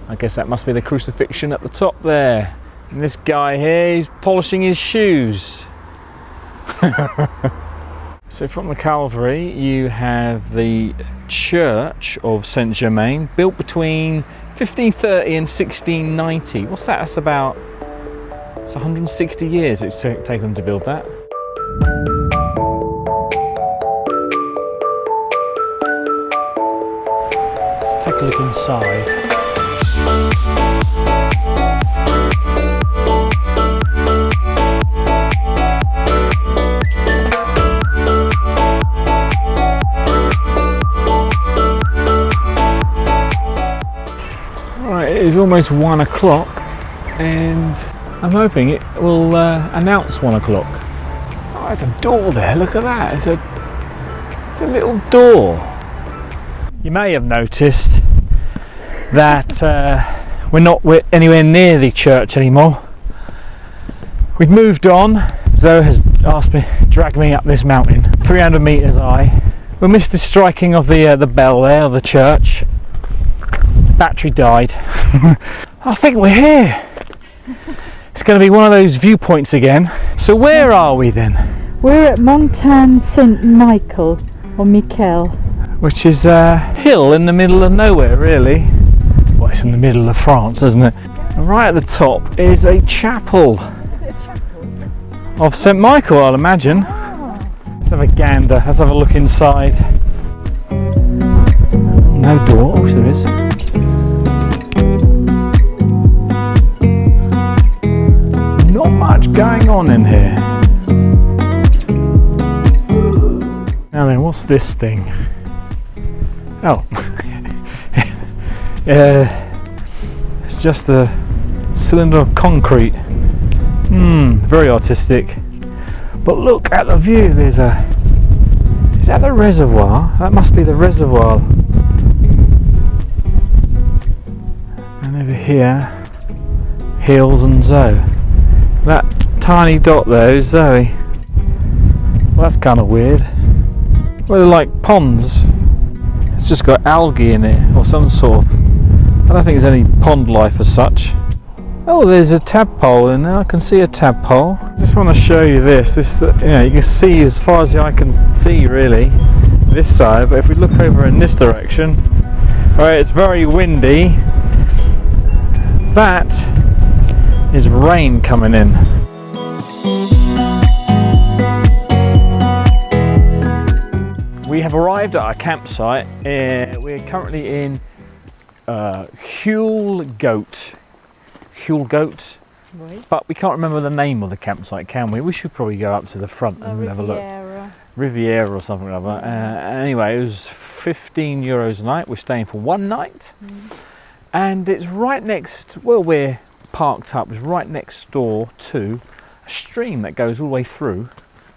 I guess that must be the crucifixion at the top there. And this guy here, he's polishing his shoes. So from the Calvary, you have the Church of Saint Germain, built between 1530 and 1690. What's that? That's about, it's 160 years it's taken them to build that. Let's take a look inside. It is almost 1 o'clock and I'm hoping it will announce 1 o'clock. Oh, there's a door there, look at that, it's a little door. You may have noticed that we're not anywhere near the church anymore. We've moved on. Zoe has dragged me up this mountain, 300 metres high. We missed the striking of the bell there, of the church. battery died. I think we're here. It's going to be one of those viewpoints again. So where are we then? We're at Montagne Saint Michael, or Michael. Which is a hill in the middle of nowhere, really. Well, it's in the middle of France, isn't it? And right at the top is a chapel. Is it a chapel? Of St Michael, I'd imagine. Let's have a gander, let's have a look inside. No door, oh there is. Not much going on in here. Now then, what's this thing? Oh. It's just a cylinder of concrete. Very artistic. But look at the view, is that the reservoir? That must be the reservoir. And over here, Hills and Zoe. That tiny dot there is Zoe. Well, that's kind of weird. Well, they're like ponds. It's just got algae in it, or some sort of. I don't think there's any pond life as such. Oh, there's a tadpole in there. I can see a tadpole. I just want to show you this. You can see as far as the eye can see, really, this side. But if we look over in this direction, where it's very windy, that is rain coming in. We have arrived at our campsite. We're currently in Huelgoat. Right. But we can't remember the name of the campsite, can we? We should probably go up to the front and have a look. Riviera or something like that. Anyway, it was €15 a night. We're staying for one night. And it's right next, well, we're parked up, it's right next door to a stream that goes all the way through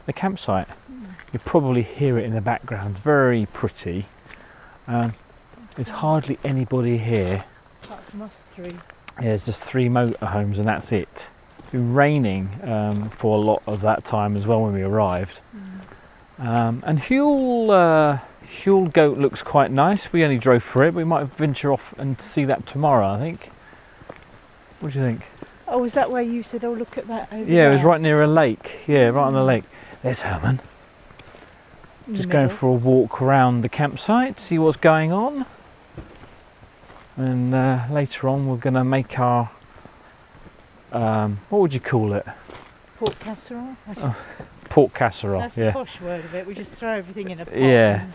the campsite. You probably hear it in the background, very pretty. There's hardly anybody here. Apart from us three. Yeah, there's just 3 motorhomes and that's it. It's been raining for a lot of that time as well when we arrived. And Huelgoat looks quite nice. We only drove for it. We might venture off and see that tomorrow, I think. What do you think? Oh, is that where you said, oh, look at that over Yeah, there? it was right near a lake. Yeah, right on the lake. There's Herman. Just going for a walk around the campsite, see what's going on. And later on we're going to make our, what would you call it? Pork casserole? Pork casserole, That's yeah. the posh word of it. We just throw everything in a pot. Yeah.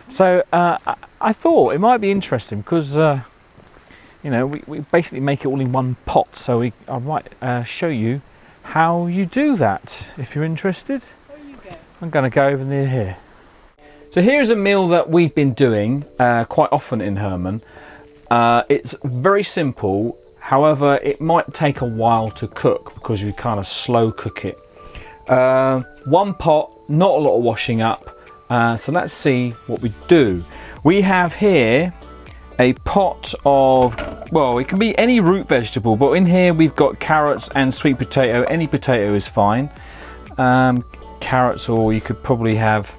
So I thought it might be interesting because, you know, we basically make it all in one pot. So I might show you how you do that if you're interested. Where you go? I'm going to go over near here. So here's a meal that we've been doing quite often in Herman. It's very simple, however it might take a while to cook because you kind of slow cook it. One pot, not a lot of washing up, so let's see what we do. We have here a pot of, well, it can be any root vegetable, but in here we've got carrots and sweet potato. Any potato is fine. Carrots, or you could probably have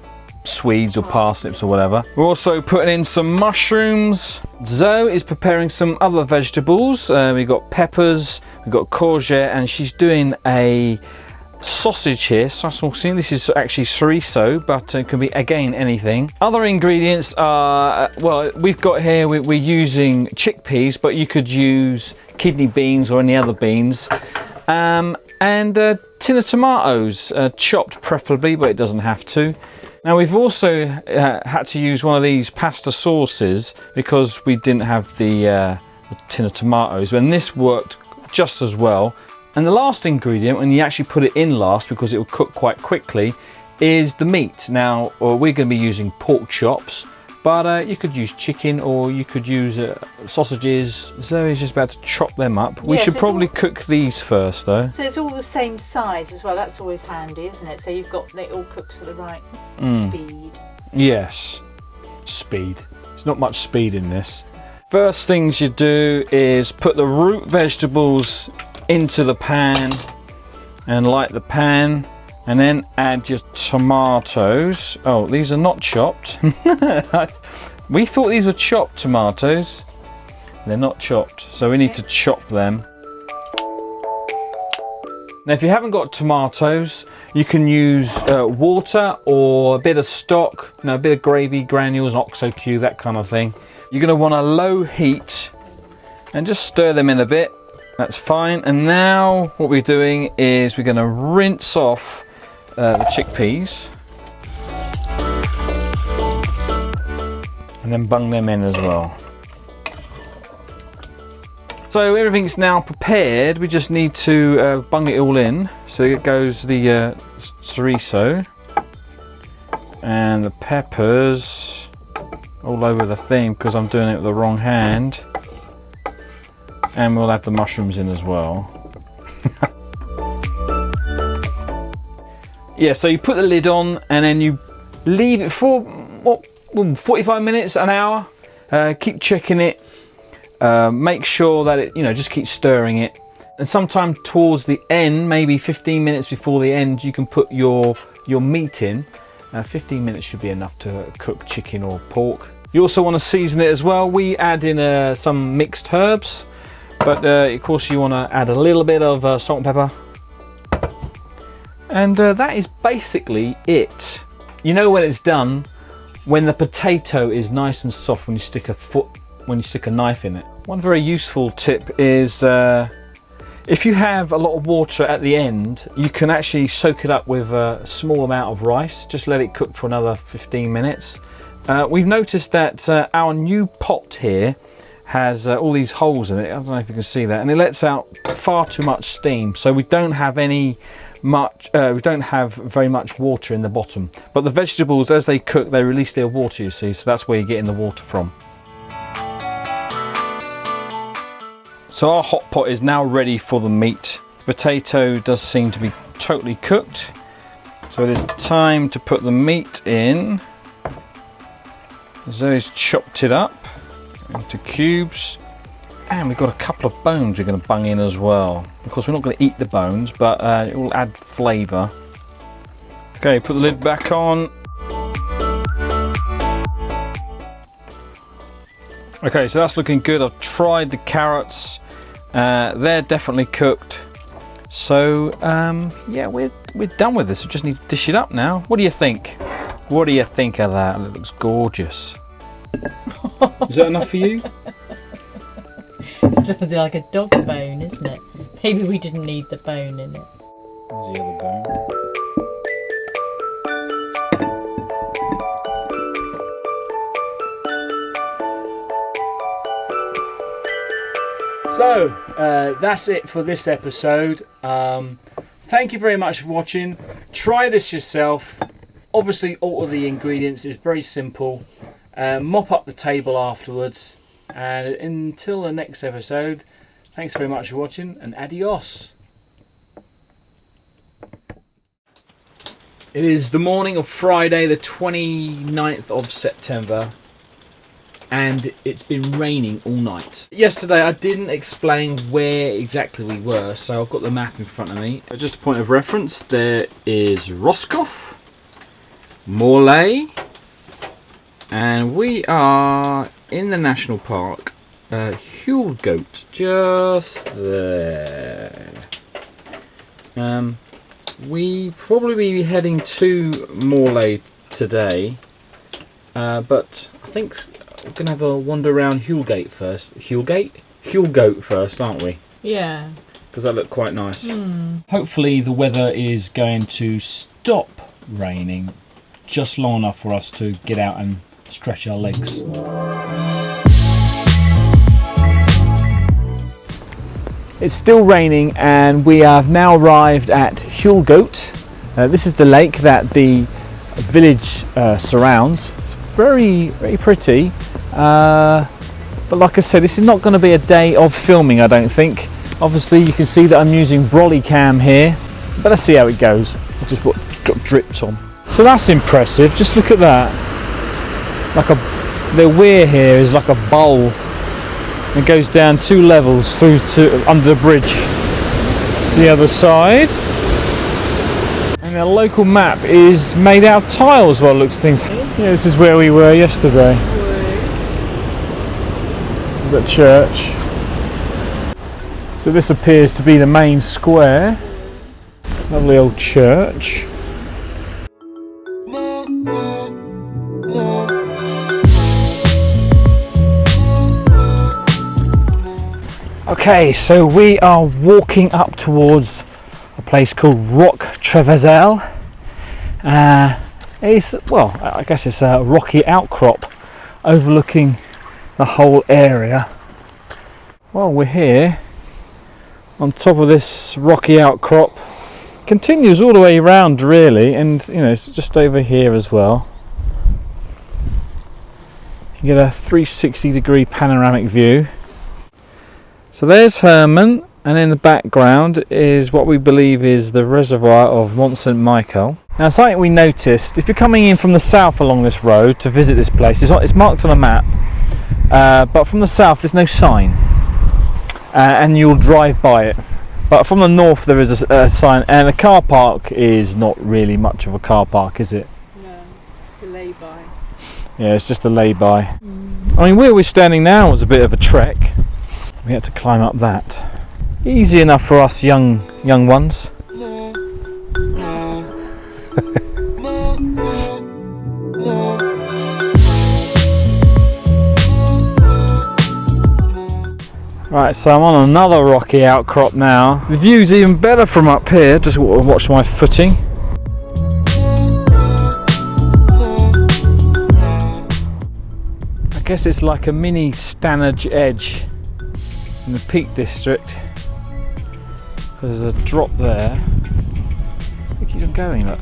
Swedes or parsnips or whatever. We're also putting in some mushrooms. Zoe is preparing some other vegetables. We've got peppers, we've got courgette, and she's doing a sausage here. This is actually chorizo, but it can be again anything. Other ingredients are, well, we've got here, we're using chickpeas, but you could use kidney beans or any other beans. And a tin of tomatoes, chopped preferably, but it doesn't have to. Now we've also had to use one of these pasta sauces because we didn't have the tin of tomatoes, and this worked just as well. And the last ingredient, when you actually put it in last because it will cook quite quickly, is the meat. Now we're going to be using pork chops, but you could use chicken or you could use sausages. Zoe's just about to chop them up. We should probably cook these first though. So it's all the same size as well. That's always handy, isn't it? So you've got, it all cooks at the right speed. Yes, speed. There's not much speed in this. First things you do is put the root vegetables into the pan and light the pan, and then add your tomatoes. Oh, these are not chopped. We thought these were chopped tomatoes. They're not chopped, so we need to chop them. Now if you haven't got tomatoes, you can use water or a bit of stock, you know, a bit of gravy, granules, oxo cube, that kind of thing. You're going to want a low heat and just stir them in a bit. That's fine. And now what we're doing is we're going to rinse off the chickpeas and then bung them in as well. So everything's now prepared, we just need to bung it all in. So it goes the chorizo and the peppers all over the thing because I'm doing it with the wrong hand. And we'll add the mushrooms in as well. Yeah, so you put the lid on and then you leave it for, what, 45 minutes, an hour. Keep checking it. Make sure that it, you know, just keep stirring it. And sometime towards the end, maybe 15 minutes before the end, you can put your meat in. 15 minutes should be enough to cook chicken or pork. You also want to season it as well. We add in some mixed herbs, but of course you want to add a little bit of salt and pepper. And that is basically it. You know when it's done, when the potato is nice and soft when you stick a knife in it. One very useful tip is if you have a lot of water at the end, you can actually soak it up with a small amount of rice. Just let it cook for another 15 minutes. We've noticed that our new pot here has all these holes in it. I don't know if you can see that, and it lets out far too much steam, so we don't have very much water in the bottom. But the vegetables, as they cook, they release their water, you see, so that's where you're getting the water from. So our hot pot is now ready for the meat. The potato does seem to be totally cooked, so it is time to put the meat in. Zoe's chopped it up into cubes, and we've got a couple of bones we're going to bung in as well. Of course, we're not going to eat the bones, but it will add flavour. Okay, put the lid back on. Okay, so that's looking good. I've tried the carrots. They're definitely cooked. So yeah, we're done with this. We just need to dish it up now. What do you think? What do you think of that? It looks gorgeous. Is that enough for you? It's looking like a dog bone, isn't it? Maybe we didn't need the bone in it. There's the other bone. So that's it for this episode. Thank you very much for watching. Try this yourself. Obviously alter the ingredients, it's very simple. Mop up the table afterwards, and until the next episode, thanks very much for watching, and adios. It is the morning of Friday the 29th of September, and it's been raining all night. Yesterday I didn't explain where exactly we were, so I've got the map in front of me. Just a point of reference, there is Roscoff, Morlaix, and we are in the national park, Viaduct, just there. We probably be heading to Morlaix today, but I think we're going to have a wander around Viaduct first. Viaduct first, aren't we? Yeah. Because that looked quite nice. Hopefully the weather is going to stop raining just long enough for us to get out and stretch our legs. It's still raining, and we have now arrived at Viaduct. This is the lake that the village surrounds. It's very, very pretty. But like I said, this is not going to be a day of filming, I don't think. Obviously you can see that I'm using brolly cam here, but let's see how it goes. I've just got drips on. So that's impressive, just look at that. Like the weir here is like a bowl. It goes down 2 levels through to under the bridge. It's the other side. And the local map is made out of tiles, well, it looks things. Yeah, this is where we were yesterday. There's a church. So this appears to be the main square. Lovely old church. Okay, so we are walking up towards a place called Rock Trevazel. It's, well, I guess it's a rocky outcrop overlooking the whole area. Well, we're here on top of this rocky outcrop. Continues all the way around really, and you know, it's just over here as well. You get a 360-degree panoramic view. So there's Herman, and in the background is what we believe is the reservoir of Mont St Michael. Now, something we noticed, if you're coming in from the south along this road to visit this place, it's marked on a map, but from the south there's no sign, and you'll drive by it. But from the north there is a sign, and the car park is not really much of a car park, is it? No, it's a lay-by. Yeah, it's just a lay-by. I mean, where we're standing now was a bit of a trek. We had to climb up that. Easy enough for us young ones. Right, so I'm on another rocky outcrop now. The view's even better from up here. Just watch my footing. I guess it's like a mini Stanage Edge in the Peak District, because there's a drop there. It keeps on going, look.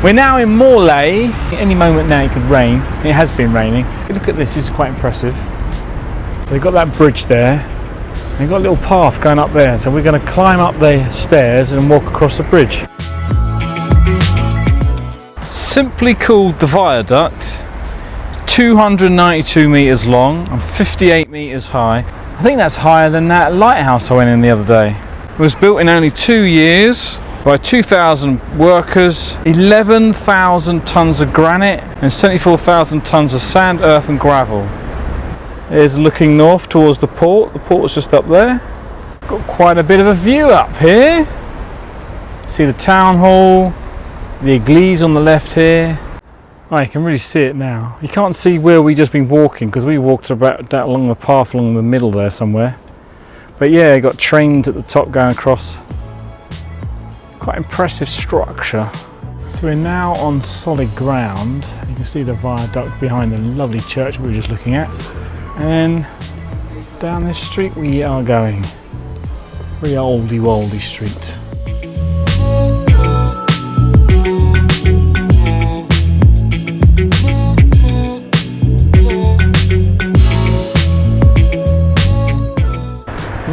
We're now in Morlaix. Any moment now it could rain. It has been raining. Look at this, this is quite impressive. So they've got that bridge there. They've got a little path going up there. So we're going to climb up the stairs and walk across the bridge. Simply called the Viaduct. 292 metres long and 58 metres high. I think that's higher than that lighthouse I went in the other day. It was built in only 2 years by 2,000 workers, 11,000 tonnes of granite and 74,000 tonnes of sand, earth and gravel. It is looking north towards the port. The port's just up there. Got quite a bit of a view up here. See the town hall, the église on the left here. Oh, you can really see it now. You can't see where we just been walking because we walked about that along the path along the middle there somewhere. But yeah, got trains at the top going across. Quite impressive structure. So we're now on solid ground. You can see the viaduct behind the lovely church we were just looking at. And down this street we are going. Very oldie-woldy street.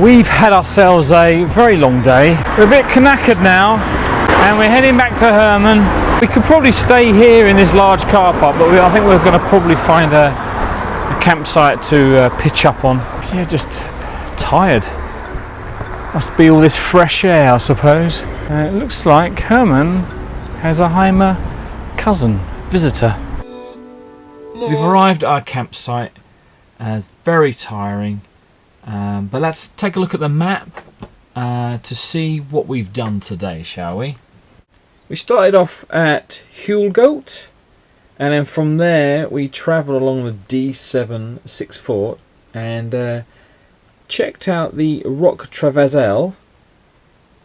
We've had ourselves a very long day. We're a bit knackered now and we're heading back to Herman. We could probably stay here in this large car park, but I think we're going to probably find a campsite to pitch up on. Yeah, just tired. Must be all this fresh air, I suppose. It looks like Herman has a Heimer cousin, visitor. We've arrived at our campsite. It's very tiring. But let's take a look at the map to see what we've done today, shall we? We started off at Hulgoat, and then from there we travelled along the D764 and checked out the Rock Trevazel.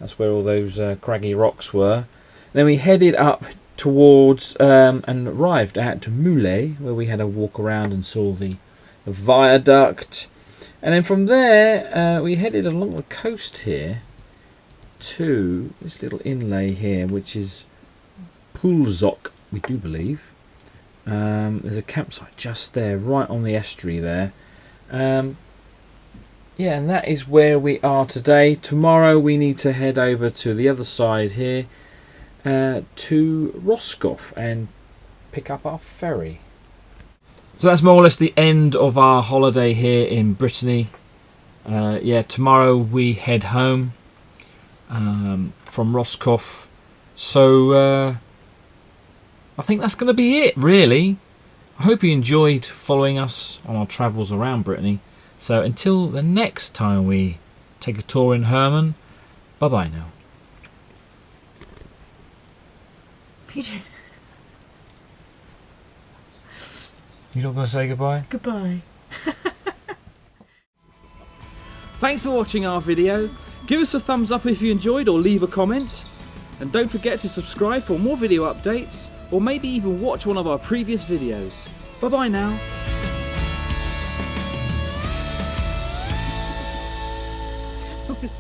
That's where all those craggy rocks were. Then we headed up towards and arrived at Morlaix, where we had a walk around and saw the viaduct. And then from there, we headed along the coast here to this little inlay here, which is Poolzock, we do believe. There's a campsite just there, right on the estuary there. Yeah, and that is where we are today. Tomorrow we need to head over to the other side here to Roscoff and pick up our ferry. So that's more or less the end of our holiday here in Brittany. Yeah, tomorrow we head home from Roscoff. So I think that's going to be it, really. I hope you enjoyed following us on our travels around Brittany. So until the next time we take a tour in Herman, bye-bye now. You're not going to say goodbye? Goodbye. Thanks for watching our video. Give us a thumbs up if you enjoyed or leave a comment. And don't forget to subscribe for more video updates or maybe even watch one of our previous videos. Bye bye now. Okay.